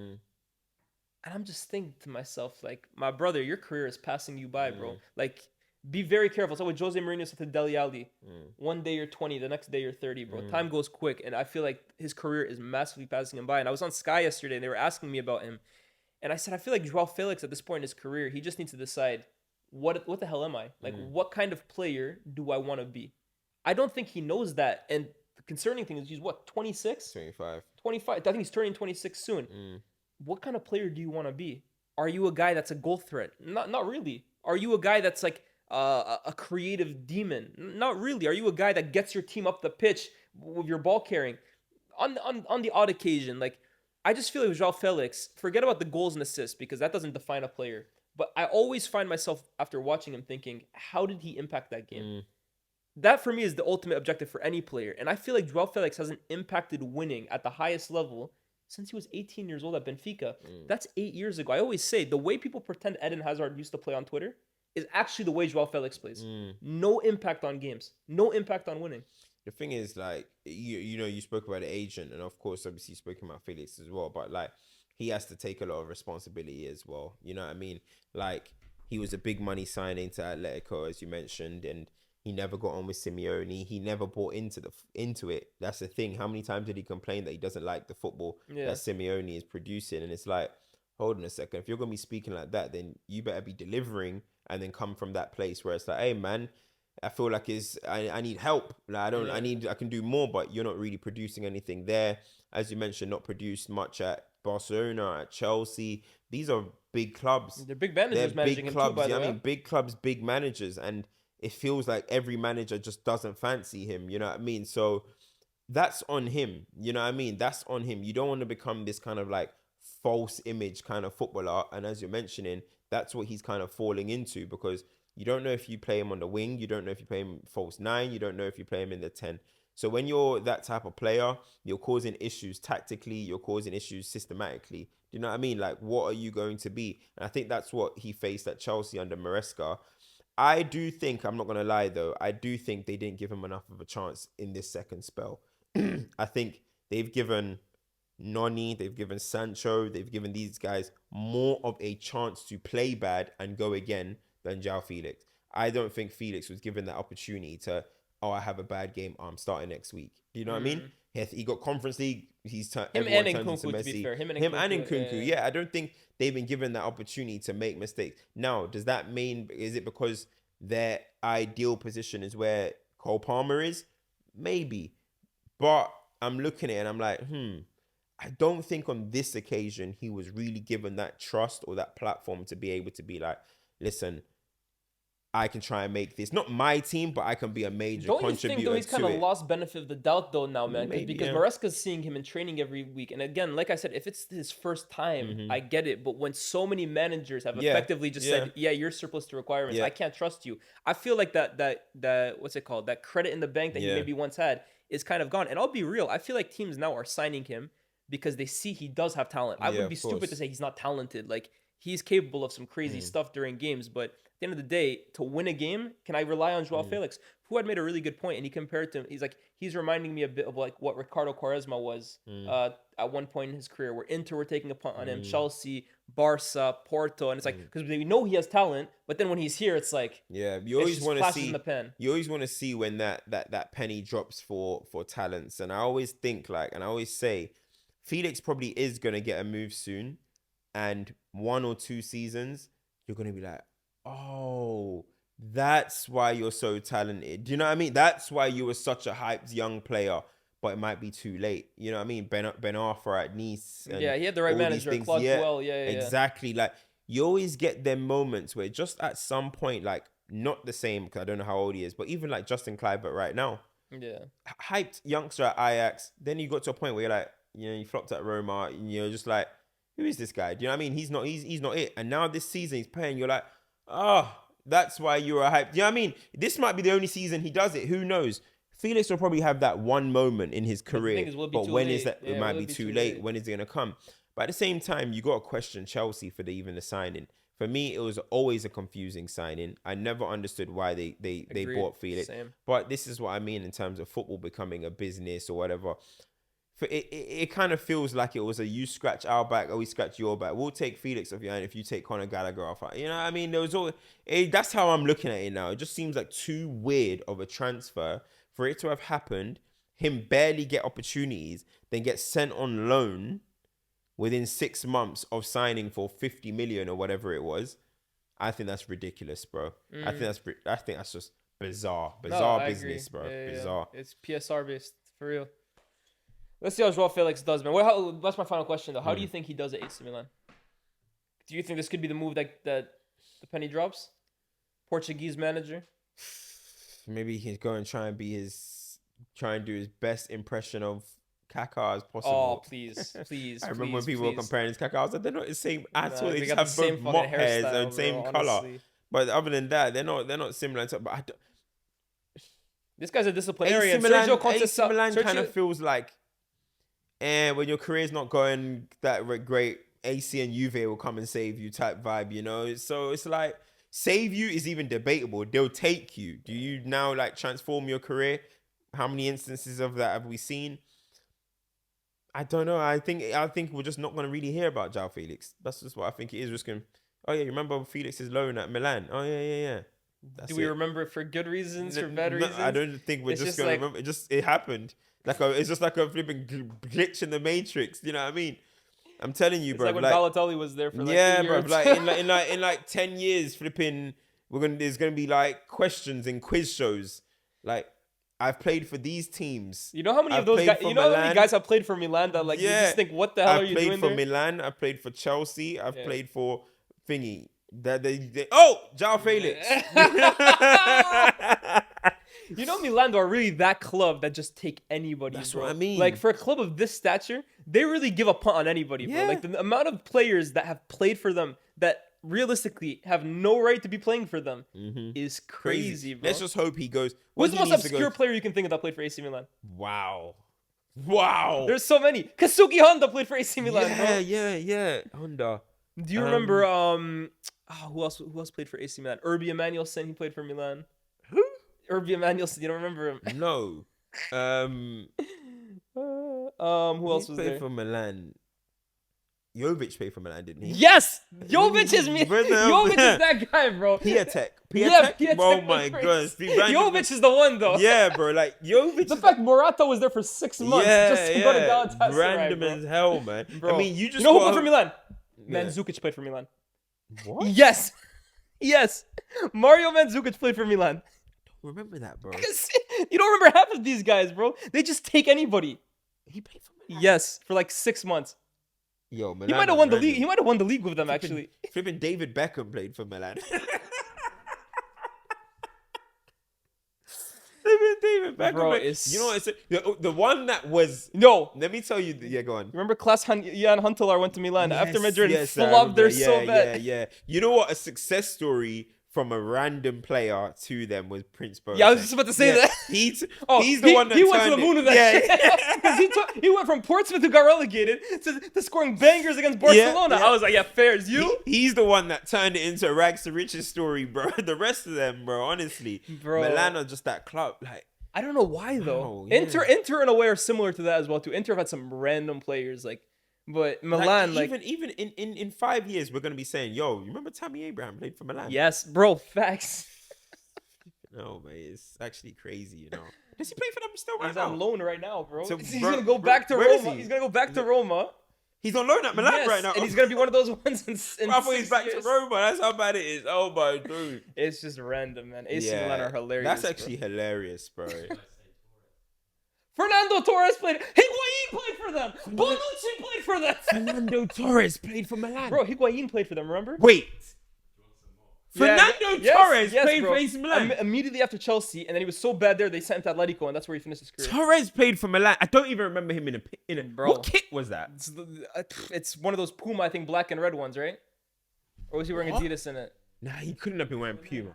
And I'm just thinking to myself, like, my brother, your career is passing you by, bro. Like, be very careful. So with Jose Mourinho said to Dele Alli, one day you're 20, the next day you're 30, bro. Time goes quick. And I feel like his career is massively passing him by. And I was on Sky yesterday and they were asking me about him. And I said, I feel like Joao Felix at this point in his career, he just needs to decide, what the hell am I? Like, what kind of player do I want to be? I don't think he knows that. And the concerning thing is he's what, 26? 25. 25. I think he's turning 26 soon. What kind of player do you want to be? Are you a guy that's a goal threat? Not really. Are you a guy that's like a creative demon? Not really. Are you a guy that gets your team up the pitch with your ball carrying? On the odd occasion, like, I just feel like with Joao Felix, forget about the goals and assists because that doesn't define a player. But I always find myself after watching him thinking, how did he impact that game? That for me is the ultimate objective for any player. And I feel like Joao Felix hasn't impacted winning at the highest level since he was 18 years old at Benfica. That's 8 years ago. I always say the way people pretend Eden Hazard used to play on Twitter is actually the way Joao Felix plays. No impact on games. No impact on winning. The thing is, like, you spoke about the agent, and of course, obviously, you spoke about Felix as well, but, like, he has to take a lot of responsibility as well. You know what I mean? Like, he was a big money signing to Atletico, as you mentioned, and he never got on with Simeone. He never bought into it. That's the thing. How many times did he complain that he doesn't like the football that Simeone is producing? And it's like, hold on a second. If you're going to be speaking like that, then you better be delivering and then come from that place where it's like, hey, man, I feel like I need help. Like, I can do more, but you're not really producing anything there. As you mentioned, not produced much at Barcelona, at Chelsea. These are big clubs. They're big managers managing him too, by the way. I mean, big clubs, big managers. And it feels like every manager just doesn't fancy him. You know what I mean? So that's on him. You know what I mean? That's on him. You don't want to become this kind of like false image kind of footballer. And as you're mentioning, that's what he's kind of falling into because you don't know if you play him on the wing. You don't know if you play him false 9. You don't know if you play him in the 10. So when you're that type of player, you're causing issues tactically. You're causing issues systematically. Do you know what I mean? Like, what are you going to be? And I think that's what he faced at Chelsea under Maresca. I do think, I'm not going to lie though, I do think they didn't give him enough of a chance in this second spell. I think they've given Noni, they've given Sancho, they've given these guys more of a chance to play bad and go again than Joao Felix. I don't think Felix was given that opportunity to, I have a bad game, I'm starting next week. Do you know what I mean? He got Conference League. Everyone turns into Nkunku, to be Messi. fair. Him and Nkunku. Yeah, I don't think they've been given that opportunity to make mistakes. Now, does that mean, is it because their ideal position is where Cole Palmer is? Maybe. But I'm looking at it and I'm like, I don't think on this occasion he was really given that trust or that platform to be able to be like, listen, I can try and make this not my team, but I can be a major Don't you contributor think though he's kind to of it. lost benefit of the doubt though now, man? Maybe, Because yeah. Maresca's seeing him in training every week, and again, like I said, if it's his first time, I get it. But when so many managers have effectively just said, "Yeah, you're surplus to requirements. I can't trust you," I feel like that what's it called? That credit in the bank that he maybe once had is kind of gone. And I'll be real, I feel like teams now are signing him because they see he does have talent. I would be stupid to say he's not talented. Like, he's capable of some crazy stuff during games, but at the end of the day, to win a game, can I rely on Joao Felix, who had made a really good point, and he compared to him. He's reminding me a bit of like what Ricardo Quaresma was at one point in his career, where Inter were taking a punt on him, Chelsea, Barca, Porto, and it's like, because we know he has talent, but then when he's here, it's like, you always want to see in the pen. You always want to see when that penny drops for talents, and I always think and I always say, Felix probably is gonna get a move soon, and 1 or 2 seasons, you're gonna be like, oh, that's why you're so talented. Do you know what I mean? That's why you were such a hyped young player, but it might be too late. You know what I mean? Ben Arthur at Nice. And he had the right manager, Claude Puel. Yeah, exactly. Like, you always get them moments where just at some point, like, not the same, because I don't know how old he is, but even like Justin Kluivert right now. Yeah. Hyped youngster at Ajax. Then you got to a point where you're like, you flopped at Roma, and you're just like, who is this guy? Do you know what I mean? He's not it. And now this season he's playing, you're like, that's why you were hyped. Do you know what I mean? This might be the only season he does it. Who knows? Felix will probably have that one moment in his career. But when is that? It might be too late. When is it going to come? But at the same time, you got to question Chelsea for even the signing. For me, it was always a confusing signing. I never understood why they bought Felix. Same. But this is what I mean in terms of football becoming a business or whatever. It kind of feels like it was a you scratch our back or we scratch your back. We'll take Felix off your hand if you take Conor Gallagher off. You know what I mean? That's how I'm looking at it now. It just seems like too weird of a transfer for it to have happened. Him barely get opportunities, then get sent on loan within 6 months of signing for 50 million or whatever it was. I think that's ridiculous, bro. I think that's just bizarre business, bro. Bizarre. Yeah. It's PSR based for real. Let's see how Joao Felix does, man. That's my final question, though. How do you think he does at AC Milan? Do you think this could be the move that the penny drops? Portuguese manager? Maybe he's going and try and do his best impression of Kaká as possible. Oh, please. I remember when people were comparing his Kaká. I was like, they're not the same at all. They just have the both mop hairs and same color. Honestly. But other than that, they're not similar. But I don't, this guy's a disciplinarian. AC Milan kind of feels like, when your career's not going that great, AC and Juve will come and save you type vibe, you know? So it's like, save you is even debatable. They'll take you. Do you now like transform your career? How many instances of that have we seen? I don't know. I think we're just not going to really hear about Joao Felix. That's just what I think it is. Just going, oh yeah, you remember Felix's loan at Milan? Oh yeah. Do we remember it for good reasons, for bad reasons? I don't think we're just going to remember. It happened. It's just like a flipping glitch in the Matrix. You know what I mean? I'm telling you, bro. It's like when Balotelli was there for like yeah, 2 bro. years. Like in like 10 years, flipping. There's gonna be like questions and quiz shows. Like, I've played for these teams. You know how many of those guys? You know how many guys have played for Milan that you just think, what the hell are you doing there? I've played for Milan. I've played for Chelsea. I've played for thingy. Joao Felix. You know, Milan are really that club that just take anybody. That's bro. what I mean. Like, for a club of this stature, they really give a punt on anybody, bro. Like, the amount of players that have played for them that realistically have no right to be playing for them is crazy, bro. Let's just hope he goes. Who's the most obscure player you can think of that played for AC Milan? Wow. There's so many. Kazuki Honda played for AC Milan, bro. Yeah. Honda. Do you remember who else played for AC Milan? Urbi Emanuelson, he played for Milan. Who? Urbi Emanuelson, you don't remember him? No. Who else was there? Played for Milan. Jovic played for Milan, didn't he? Yes! Jovic is that guy, bro. Piatek Yeah, Piatek. Piatek Oh played my for god, us. Steve Random. Jovic is the one though. Yeah, bro. Like Jovic. The is fact Morata was there for 6 months just to go to Galatasaray, Random bro. as hell, man. Bro. I mean, you just You know who got played for Milan? Yeah. Mandzukic played for Milan. What? Yes. Yes. Mario Mandzukic played for Milan. Remember that, bro? You don't remember half of these guys, bro. They just take anybody. He played for Milan. Yes, for like 6 months. Yo, Milan He might have won the league. He might have won the league with them, actually. Flipping David Beckham played for Milan. David Beckham. Bro, played- it's- You know what? The one that was. No. Let me tell you. Yeah, go on. Remember Jan Huntelaar went to Milan after Madrid and I flubbed there remember. so bad. Yeah. You know what? A success story from a random player to them was Prince Boateng. Yeah, I was just about to say that. He's the he, one that he went to the turned moon it. with that shit. 'Cause he went from Portsmouth, who got relegated, to scoring bangers against Barcelona. yeah. I was like, yeah, fair as you. He's the one that turned it into a rags to riches story, bro. The rest of them, bro, honestly. Bro. Milan are just that club. Like, I don't know why though. Oh, yeah. Inter in a way are similar to that as well too. Inter have had some random players but Milan even in 5 years, we're gonna be saying, yo, you remember Tammy Abraham played for Milan? yes, bro, facts. No, man, it's actually crazy, you know. Does he play for them still right He's now? on loan right now, bro. So, he's bro, gonna go bro, back to where is Roma. he? He's gonna go back to Roma. He's on loan at Milan Yes, right now. and he's gonna be one of those ones in I thought he's 6 back years. to Roma. That's how bad it is. Oh my dude. It's just random, man. AC Milan are hilarious. That's bro. actually hilarious, bro. Fernando Torres played. Higuain played for them. Bonucci played for them. Fernando Torres played for Milan. Bro, Higuain played for them. Remember? Wait. Yeah, Fernando yes, Torres yes, played bro. for AC Milan. Immediately after Chelsea, and then he was so bad there they sent him to Atletico, and that's where he finished his career. Torres played for Milan. I don't even remember him in a Bro. What kit was that? It's one of those Puma, I think, black and red ones, right? Or was he wearing What? Adidas in it? Nah, he couldn't have been wearing Puma.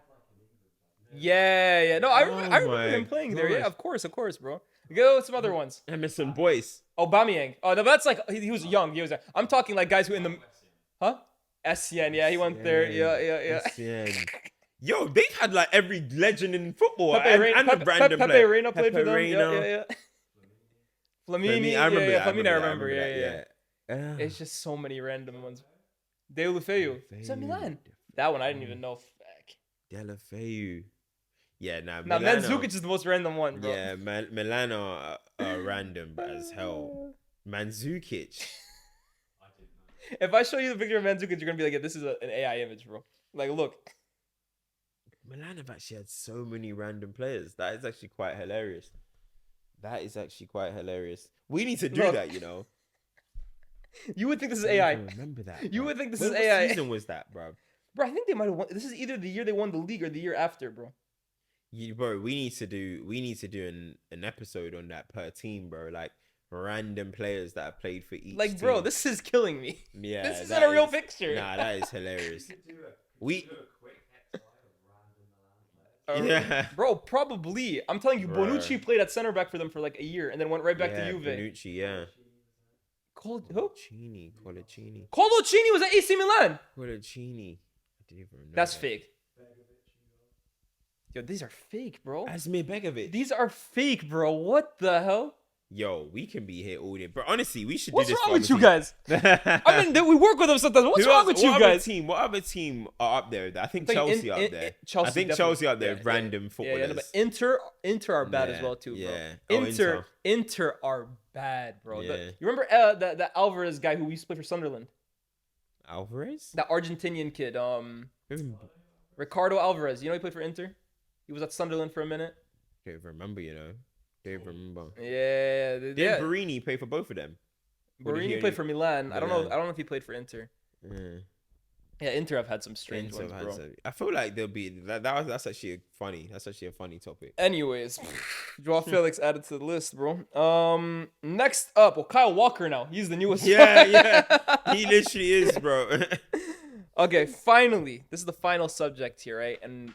Yeah. No, I remember my him playing there. Yeah, gosh. of course, bro. Go with some other ones. Emerson Boyce. Aubameyang. Oh, no, that's like he was young. I'm talking like guys who in the Essien. Yeah, he went there. Yeah. Essien. Yo, they've had like every legend in football Pepe and the Brandon Pepe player. Reina played for them. Reina. Yeah. Flamini. I remember that. Flamini, I remember. that, Yeah. It's just so many random ones. Deulofeu. Is that Milan? That one I didn't even know. Fuck. Delafeu. Yeah, Now, Milan Mandzukic is the most random one, bro. Yeah, Milan are random as hell. Mandzukic. If I show you the picture of Mandzukic, you're gonna be like, yeah, this is an AI image, bro. Like, look. Milan have actually had so many random players. That is actually quite hilarious. We need to do Look. that, you know. You would think this is I AI. don't even remember that. You bro. would think this What is AI. season was that, bro? Bro, I think they might have won. This is either the year they won the league or the year after, bro. Bro, we need to do an episode on that per team, bro. Like random players that have played for each. Like, bro, team. this is killing me. Yeah, This isn't that a real is- picture. Nah, that is hilarious. We Uh, Yeah. Bro, probably. I'm telling you, Bro. Bonucci played at center back for them for like a year and then went right back to Juve. Bonucci, yeah. Who? Colaccini. Colaccini was at AC Milan. I didn't even know That's that. fake. Yo, these are fake, bro. Asmir Begovic. These are fake, bro. What the hell? Yo, we can be here all day. But honestly, we should What's do this wrong for with you other guys? I mean, we work with them sometimes. What's Who wrong else- with you what guys? What other team are up there? I think I think Chelsea up there. Chelsea I think definitely. Chelsea up there. Yeah, Random Yeah, footballers. no, but Inter are bad as Yeah, well too, bro. yeah. Oh, Inter are bad, bro. Yeah. You remember that Alvarez guy who used to play for Sunderland? Alvarez? That Argentinian kid, Ricardo Alvarez. You know he played for Inter. He was at Sunderland for a minute. Don't even remember, you know. Don't even remember. Yeah, Didn't Barini play for both of them? Or did he Barini only- played for Milan. I don't know. Milan. I don't know if he played for Inter. Yeah. Yeah, Inter have had some strange Inter ones, have bro. had some- I feel like there'll be that's actually funny. That's actually a funny topic. Anyways, Joao Felix added to the list, bro. Next up, well, Kyle Walker now. He's the newest. Yeah. He literally is, bro. Okay, finally, this is the final subject here, right? And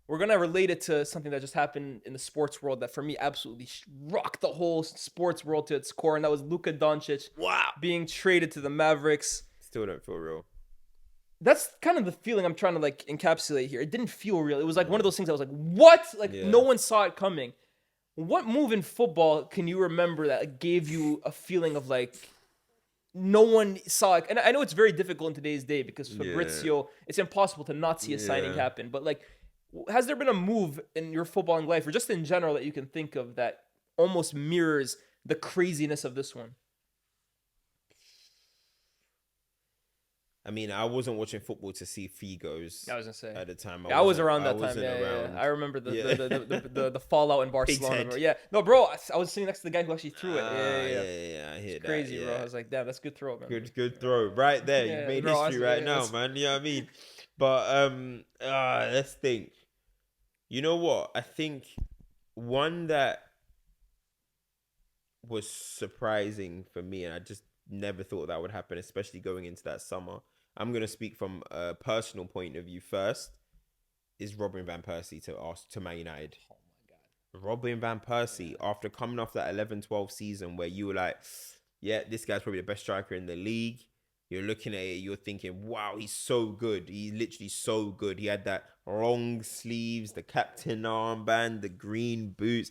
we're gonna relate it to something that just happened in the sports world that, for me, absolutely rocked the whole sports world to its core, and that was Luka Doncic Wow. being traded to the Mavericks. Still don't feel real. That's kind of the feeling I'm trying to like encapsulate here. It didn't feel real. It was like one of those things I was like, what? Like Yeah. no one saw it coming. What move in football can you remember that gave you a feeling of like no one saw it? And I know it's very difficult in today's day because Fabrizio, it's impossible to not see a signing Yeah. happen. But like, has there been a move in your footballing life or just in general that you can think of that almost mirrors the craziness of this one? I mean, I wasn't watching football to see Figos I was gonna say at the time. I was around that time. wasn't Yeah, around. I remember Yeah. the fallout in Barcelona. Head. Bro. Yeah, no, bro, I was sitting next to the guy who actually threw it. Yeah. I hear It's crazy, that, bro. I was like, damn, that's a good throw, man. Good throw right there. Yeah, You made bro, history honestly, right yeah, now, that's- man. You know what I mean? But let's think. You know what? I think one that was surprising for me, and I just never thought that would happen, especially going into that summer. I'm gonna speak from a personal point of view first. Is Robin van Persie to Man United? Oh my god. Robin van Persie, after coming off that 11-12 season where you were like, yeah, this guy's probably the best striker in the league. You're looking at it, you're thinking, wow, he's so good. He's literally so good. He had that long sleeves, the captain armband, the green boots.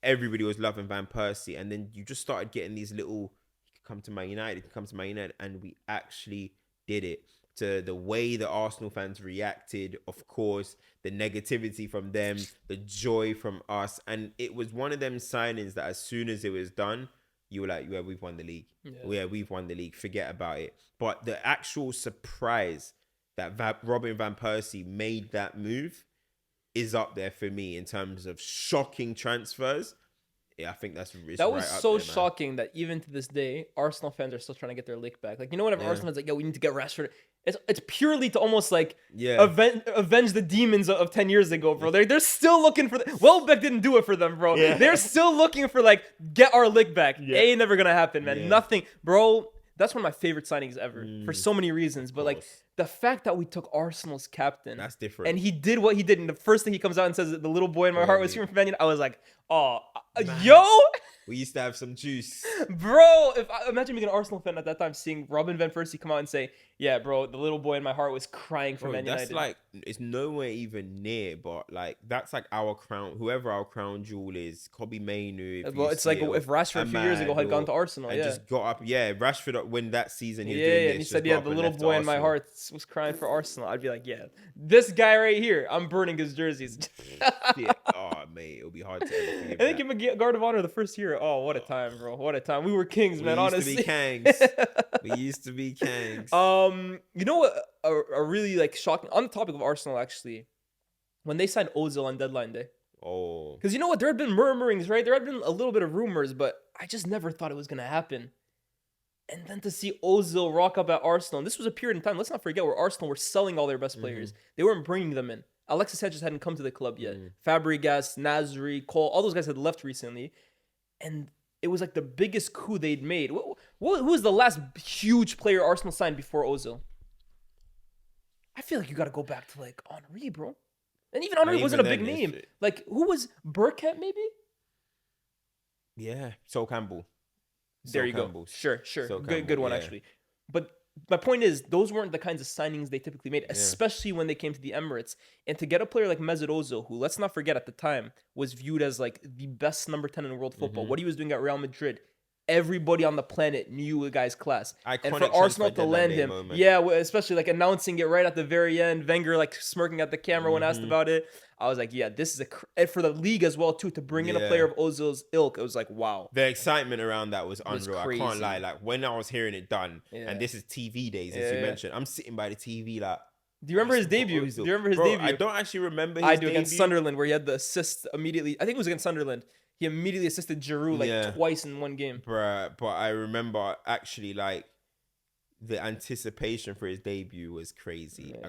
Everybody was loving Van Persie. And then you just started getting these little, he could come to Man United, he could come to Man United. And we actually did it. To the way the Arsenal fans reacted, of course, the negativity from them, the joy from us. And it was one of them signings that as soon as it was done, you were like, yeah, we've won the league. Yeah, we've won the league. Forget about it. But the actual surprise that Robin van Persie made that move is up there for me in terms of shocking transfers. Yeah, I think that was so right up there, man. shocking that even to this day, Arsenal fans are still trying to get their lick back. Like, you know, whenever Arsenal fans like, yo, we need to get Rashford. It's purely to almost like avenge the demons of 10 years ago, bro. They're still looking for Welbeck didn't do it for them, bro. Yeah. They're still looking for like get our lick back. Yeah. Ain't never gonna happen, man. Yeah. Nothing, bro. That's one of my favorite signings ever for so many reasons. But like the fact that we took Arsenal's captain, That's different. and he did what he did. And the first thing he comes out and says, "The little boy in my heart was here from Man United." I was like, "Oh, yo." We used to have some juice. Bro, imagine being an Arsenal fan at that time, seeing Robin van Persie come out and say, "Yeah, bro, the little boy in my heart was crying for Bro, Man United." that's like, it's nowhere even near, but like, that's like our crown, whoever our crown jewel is, Kobe Mainu. Well, it's like if Rashford a few years ago had gone to Arsenal, and just got up. Yeah, Rashford when that season he was doing yeah, this, and he just said, got "Yeah, up the and little left boy in my Arsenal. heart was crying for Arsenal." I'd be like, "Yeah, this guy right here, I'm burning his jerseys." Yeah. Oh, mate, it'll be hard to ever forgive I think that. him a guard of honor the first year. Oh, what a time, bro! What a time. We were kings, man. Honestly, We used to be kangs. We used to be kangs. You know what? A really like shocking on the topic of Arsenal actually, when they signed Ozil on deadline day. Oh, Because you know what? There had been murmurings, right? There had been a little bit of rumors, but I just never thought it was gonna happen. And then to see Ozil rock up at Arsenal, and this was a period in time. Let's not forget where Arsenal were selling all their best players. They weren't bringing them in. Alexis Sanchez hadn't come to the club yet. Fabregas, Nasri, Cole, all those guys had left recently, and it was like the biggest coup they'd made. Who was the last huge player Arsenal signed before Ozil? I feel like you got to go back to like Henry, bro. And even Henry even wasn't a then, big it's- name. Like, who was Burkett, maybe? yeah. Sol Campbell. There Sol you Campbell. go. Sure. Sol Good Campbell, one, yeah. actually. But my point is, those weren't the kinds of signings they typically made, especially when they came to the Emirates. And to get a player like Mesut Ozil, who, let's not forget at the time, was viewed as like the best number 10 in world football. What he was doing at Real Madrid, everybody on the planet knew a guy's class. And Iconic for Arsenal transfer to deadline land day him, moment. especially like announcing it right at the very end, Wenger like smirking at the camera when asked about it. I was like, yeah, this is and for the league as well too, to bring in a player of Ozil's ilk, it was like, wow. The excitement around that was was unreal. I crazy. can't lie. Like when I was hearing it done, Yeah. and this is TV days, as you mentioned, I'm sitting by the TV like. Do you remember his Arsenal debut? Ozil. Do you remember his Bro, debut? I don't actually remember his I do debut. against Sunderland, where he had the assist immediately. I think it was against Sunderland. He immediately assisted Giroud like twice in one game. Bruh, but I remember actually like the anticipation for his debut was crazy. I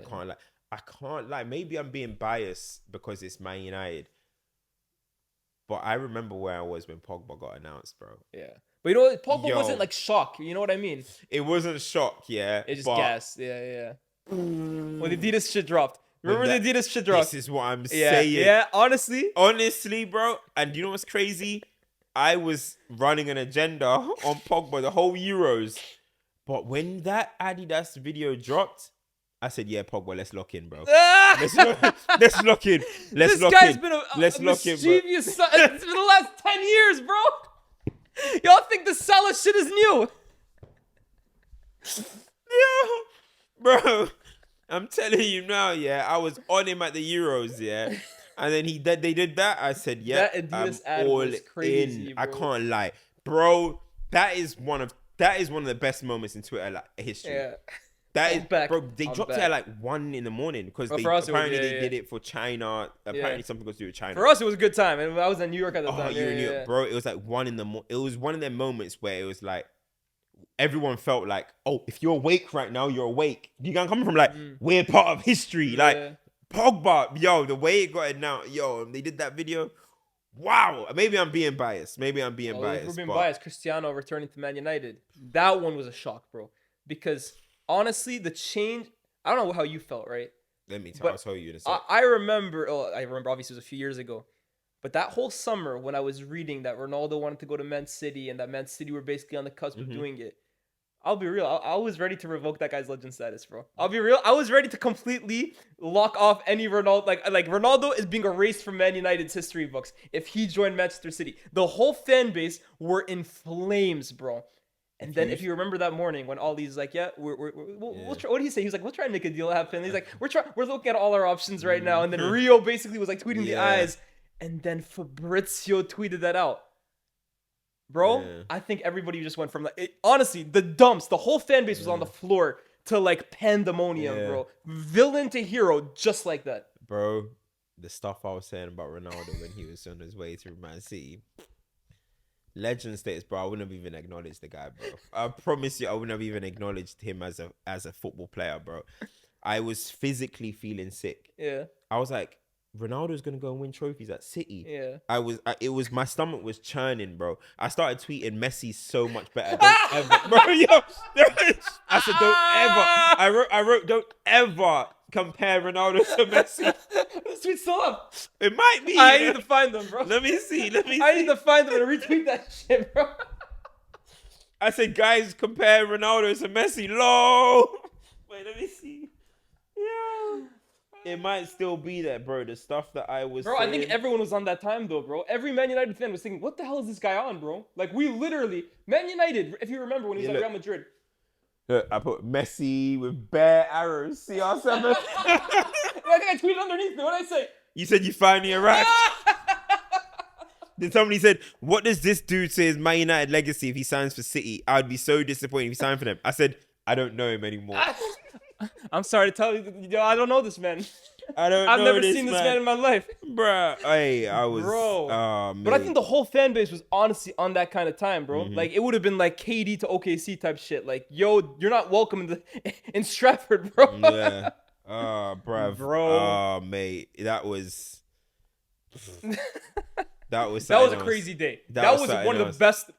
can't lie. Maybe I'm being biased because it's Man United. But I remember where I was when Pogba got announced, bro. Yeah. But you know what? Pogba Yo. wasn't like shock. You know what I mean? It wasn't shock, yeah. It just but gassed. Yeah. When the Adidas shit dropped. Remember the Adidas shit dropped? This is what I'm Yeah, saying. yeah, honestly. Honestly, bro. And you know what's crazy? I was running an agenda on Pogba the whole Euros. But when that Adidas video dropped, I said, yeah, Pogba, let's lock in, bro. Let's lock in. Let's This lock guy's in. been a Let's lock in, bro. mischievous son. It's been the last 10 years, bro. Y'all think the Salah shit is new? Yeah, bro. I'm telling you now, yeah. I was on him at the Euros, yeah. And then they did that. I said, yeah, That I'm Adidas ad all was crazy, in. I bro. can't lie, bro. That is one of the best moments in Twitter history. Yeah. That I'm is, back. bro. They I'm dropped it back. at like 1 a.m. because But they for us, apparently yeah. did it for China. Apparently something got to do with China. For us, it was a good time, and I was in New York at the Oh, time. you in New Yeah. York, bro. It was like 1 a.m. It was one of them moments where it was like everyone felt like, oh, if you're awake right now, you're awake. You can come from like we're part of history. Like Pogba, yo, the way it got announced, yo, they did that video. Wow, maybe I'm being biased. If we're being biased, Cristiano returning to Man United. That one was a shock, bro. Because honestly, the change. I don't know how you felt, right? I'll tell you in a second. I remember. Obviously, it was a few years ago. But that whole summer, when I was reading that Ronaldo wanted to go to Man City and that Man City were basically on the cusp of doing it, I'll be real. I was ready to revoke that guy's legend status, bro. I'll be real. I was ready to completely lock off any Ronaldo. Like Ronaldo is being erased from Man United's history books if he joined Manchester City. The whole fan base were in flames, bro. And then if you remember that morning when Ollie's like, yeah, we'll try. What did he say? He was like, we'll try and make a deal happen. He's like, we're looking at all our options right now. And then Rio basically was like tweeting the eyes. And then Fabrizio tweeted that out. Bro, I think everybody just went from like, honestly, the dumps, the whole fan base was on the floor to like pandemonium, bro. Villain to hero, just like that. Bro, the stuff I was saying about Ronaldo when he was on his way to Man City. Legend status, bro. I wouldn't have even acknowledged the guy, bro. I promise you, I wouldn't have even acknowledged him as a football player, bro. I was physically feeling sick. Yeah. I was like, Ronaldo's gonna go and win trophies at City. Yeah. My stomach was churning, bro. I started tweeting Messi's so much better. Don't ever, bro. Yo, I said, don't ever. I wrote, don't ever compare Ronaldo to Messi. This tweet's still up. It might be. I need to find them, bro. Let me see. I need to find them and retweet that shit, bro. I said, guys, compare Ronaldo to Messi. Lol. Wait, let me see. Yeah. It might still be there, bro. The stuff that I was Bro, saying. I think everyone was on that time, though, bro. Every Man United fan was thinking, what the hell is this guy on, bro? Like, we literally... Man United, if you remember when he was at Real Madrid. Look, I put Messi with bare arrows. CR7. I think I tweeted underneath me. What did I say? You said you finally arrived. Then somebody said, what does this dude say is Man United legacy if he signs for City? I would be so disappointed if he signed for them. I said, I don't know him anymore. I'm sorry to tell you, yo, I don't know this man. I've never seen this man in my life. Bruh, hey, I was... Bro. Oh, but I think the whole fan base was honestly on that kind of time, bro. Like, it would have been like KD to OKC type shit. Like, yo, you're not welcome in Stratford, bro. Yeah. Oh, bruv. Bro. Oh, mate. That was... That was a crazy day. That was one of the best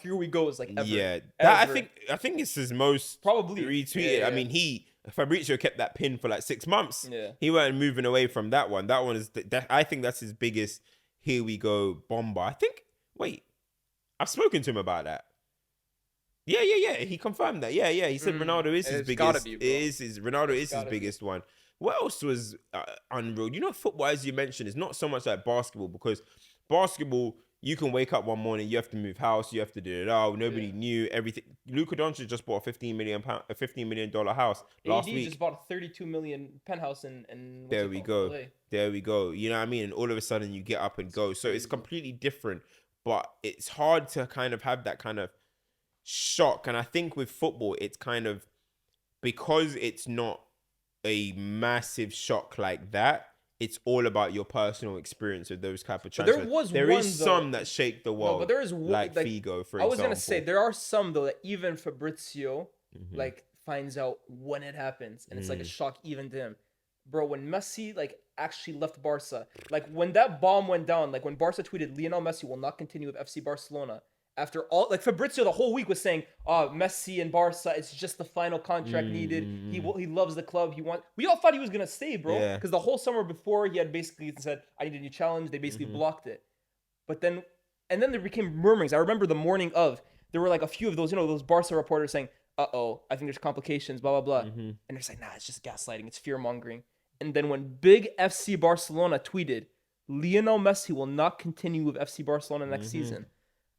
here we goes like ever. Yeah. Ever. I think it's his most Probably retweeted. Yeah. I mean, Fabrizio kept that pin for like 6 months. Yeah. He weren't moving away from that one. That one is I think that's his biggest here we go bomber. I've spoken to him about that. Yeah. He confirmed that. Yeah. He said Ronaldo is his biggest. Ronaldo is his biggest one. What else was unreal? You know, football, as you mentioned, is not so much like basketball, because basketball, you can wake up one morning, you have to move house, you have to do it all. Nobody knew everything. Luka Doncic just bought a $15 million house last week. Just bought a $32 million penthouse in There we go. LA. There we go. You know what I mean? And all of a sudden you get up and go. So it's completely different, but it's hard to kind of have that kind of shock. And I think with football, it's kind of, because it's not a massive shock like that, it's all about your personal experience with those type of transfers. There is some that shake the world. No, but there is one, like Figo, for example. I was gonna say there are some though that even Fabrizio like finds out when it happens, and it's like a shock even to him. Bro, when Messi like actually left Barca, like when that bomb went down, like when Barca tweeted Lionel Messi will not continue with FC Barcelona. After all, like Fabrizio the whole week was saying, Messi and Barca, it's just the final contract needed. He loves the club. We all thought he was gonna stay, bro. Because the whole summer before, he had basically said, I need a new challenge. They basically blocked it. But then there became murmurings. I remember the morning of, there were like a few of those, those Barca reporters saying, I think there's complications, blah, blah, blah. And they're saying, nah, it's just gaslighting. It's fear mongering. And then when big FC Barcelona tweeted, Lionel Messi will not continue with FC Barcelona next season,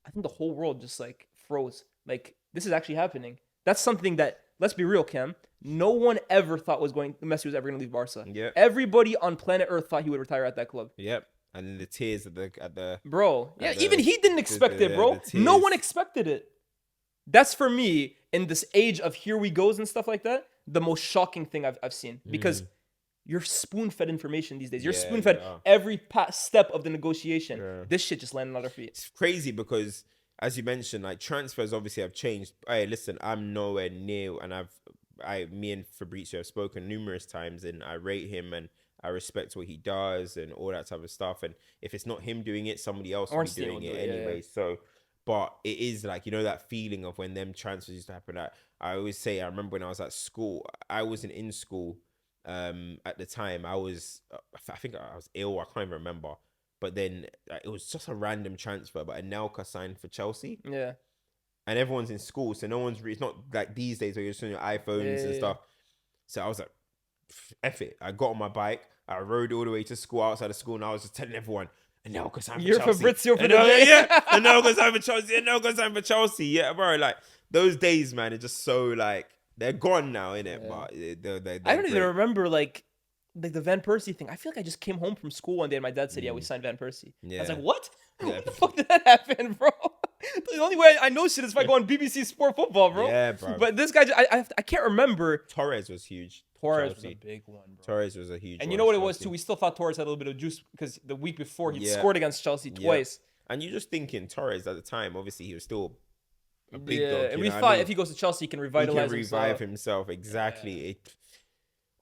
I think the whole world just like froze. Like, this is actually happening. That's something that let's be real, Cam. No one ever thought Messi was ever going to leave Barca. Yeah. Everybody on planet Earth thought he would retire at that club. Yep. And then the tears at the Bro. Yeah, the- even he didn't expect it, bro. the No tears. one expected it. That's for me, in this age of here we goes and stuff like that, the most shocking thing I've seen. Because you're spoon-fed information these days. You're Yeah, spoon-fed yeah. every step of the negotiation. Yeah. This shit just landed on our feet. It's crazy because, as you mentioned, like transfers obviously have changed. Hey, listen, I'm nowhere near, and me and Fabrizio have spoken numerous times, and I rate him and I respect what he does and all that type of stuff. And if it's not him doing it, somebody else will be Ornstein doing will it do it, yeah, anyway. yeah. So, but it is like, you know, that feeling of when them transfers used to happen. I always say, I remember when I was at school, I wasn't in school at the time. I think I was ill. I can't even remember. But then it was just a random transfer. But Anelka signed for Chelsea. Yeah. And everyone's in school, so no one's. It's not like these days where you're just on your iPhones and stuff. So I was like, F it. I got on my bike. I rode all the way to school, outside of school, and I was just telling everyone, Anelka signed for You're Chelsea. Fabrizio for the day. Yeah, Anelka signed for Chelsea. Anelka signed for Chelsea. Yeah, bro. Like those days, man, are just so like they're gone now, innit? Yeah. But they're I don't even great. remember like the Van Persie thing. I feel like I just came home from school one day and my dad said, "Yeah, we signed Van Persie." I was Yeah. like, "What? Yeah. What the fuck did that happen, bro?" The only way I know shit is if I go on BBC Sport Football, bro. Yeah, bro. But this guy, I can't remember. Torres was huge. Torres was Chelsea. a big one, bro. Torres was a huge. And one, you know what it was Chelsea. too? We still thought Torres had a little bit of juice because the week before he Yeah. scored against Chelsea Yeah. twice. And you're just thinking Torres at the time. Obviously, he was still a big Yeah, dog. and you we know what thought I mean? if he goes to Chelsea, he can He revitalize can himself. revive himself. Exactly.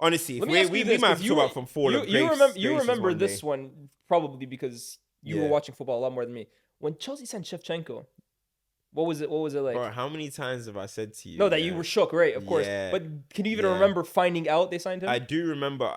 Honestly, Let me ask you we this, might have 'cause to talk about from fall of you grace. remember one this day. one probably because you were Yeah. watching football a lot more than me. When Chelsea signed Shevchenko, what was it like? Bro, how many times have I said to you? No, that you yeah, were shook, right? Of course. Yeah. But can you even Yeah. remember finding out they signed him? I do remember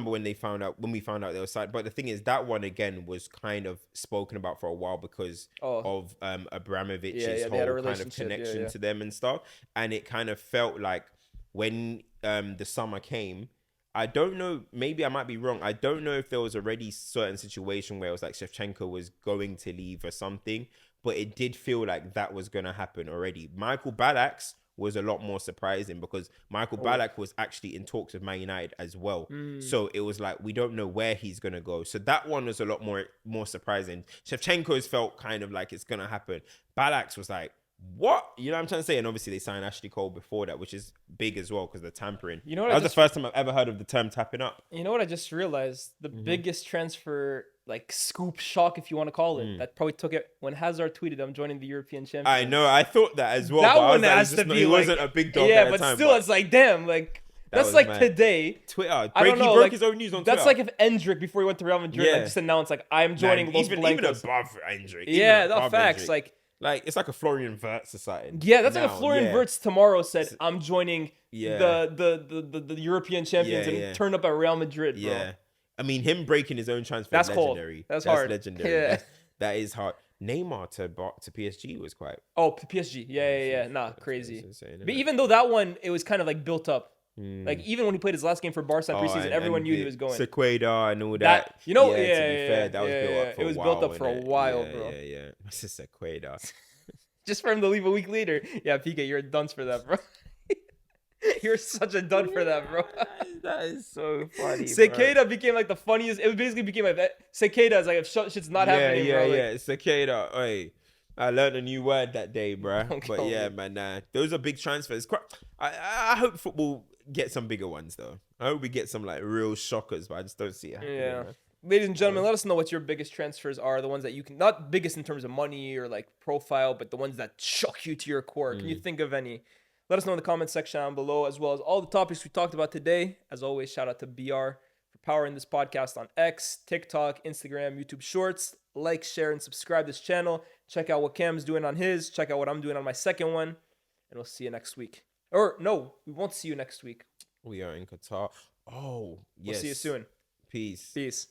when we found out they were signed. But the thing is, that one again was kind of spoken about for a while because of Abramovich's Yeah, they had a whole kind of relationship, yeah, connection yeah. to them and stuff. And it kind of felt like when the summer came, I don't know, maybe I might be wrong. I don't know if there was already certain situation where it was like Shevchenko was going to leave or something, but it did feel like that was going to happen already. Michael Ballack's was a lot more surprising because Michael Ballack was actually in talks with Man United as well. So it was like, we don't know where he's going to go. So that one was a lot more surprising. Shevchenko's felt kind of like it's going to happen. Ballack's was like, what? You know what I'm trying to say? And obviously they signed Ashley Cole before that, which is big as well because they're tampering. You know what that I was the first time I've ever heard of the term tapping up. You know what I just realized? The Mm-hmm. biggest transfer, like scoop shock, if you want to call it, that probably took it when Hazard tweeted, "I'm joining the European Champions." I know, I thought that as well. That but I was one like, has he's just to not- be he like, wasn't a big dog yeah, at the but time. still, it's like, damn, like that's was like mad. today. Twitter. I He don't know, broke like, his own news on That's Twitter. like if Endrick before he went to Real Madrid, Yeah. like just announced like I'm joining Los even Blancos. above Hendrick. Yeah, no facts. Like it's like a Florian Wirtz society. yeah, that's like now, if Florian yeah. Wirtz tomorrow said I'm joining Yeah. the European champions Yeah, and yeah. turned up at Real Madrid, bro. Yeah. I mean, him breaking his own transfer That's is cold. legendary. That's hard. legendary. Yeah. That is hard. Neymar to PSG was quite... Oh, PSG. Yeah. Nah, crazy. insane, But innit? even though that one, it was kind of like built up. Like even when he played his last game for Barca in preseason, everyone knew he was going. Sequeda and all that. That- you know, to be yeah, fair, that was built yeah, up for it was a built while, up for a innit? while, yeah, bro. Yeah. What's a Sequeda? Just for him to leave a week later. Yeah, PK, you're a dunce for that, bro. You're such a dun for that, bro. That is so funny. Sequeda became like the funniest. It basically became like that. Sequeda is like if shit's not happening, bro. Like, Sequeda. Hey, I learned a new word that day, bruh. Okay. But yeah, man, those are big transfers. I hope football gets some bigger ones though. I hope we get some like real shockers, but I just don't see it happening. Yeah. Man. Ladies and gentlemen, let us know what your biggest transfers are. The ones that you can, not biggest in terms of money or like profile, but the ones that shock you to your core. Can you think of any? Let us know in the comment section down below, as well as all the topics we talked about today. As always, shout out to BR for powering this podcast on X, TikTok, Instagram, YouTube Shorts. Like, share, and subscribe to this channel. Check out what Cam's doing on his. Check out what I'm doing on my second one. And we'll see you next week. Or no, we won't see you next week. We are in Qatar. Oh, yes. We'll see you soon. Peace. Peace.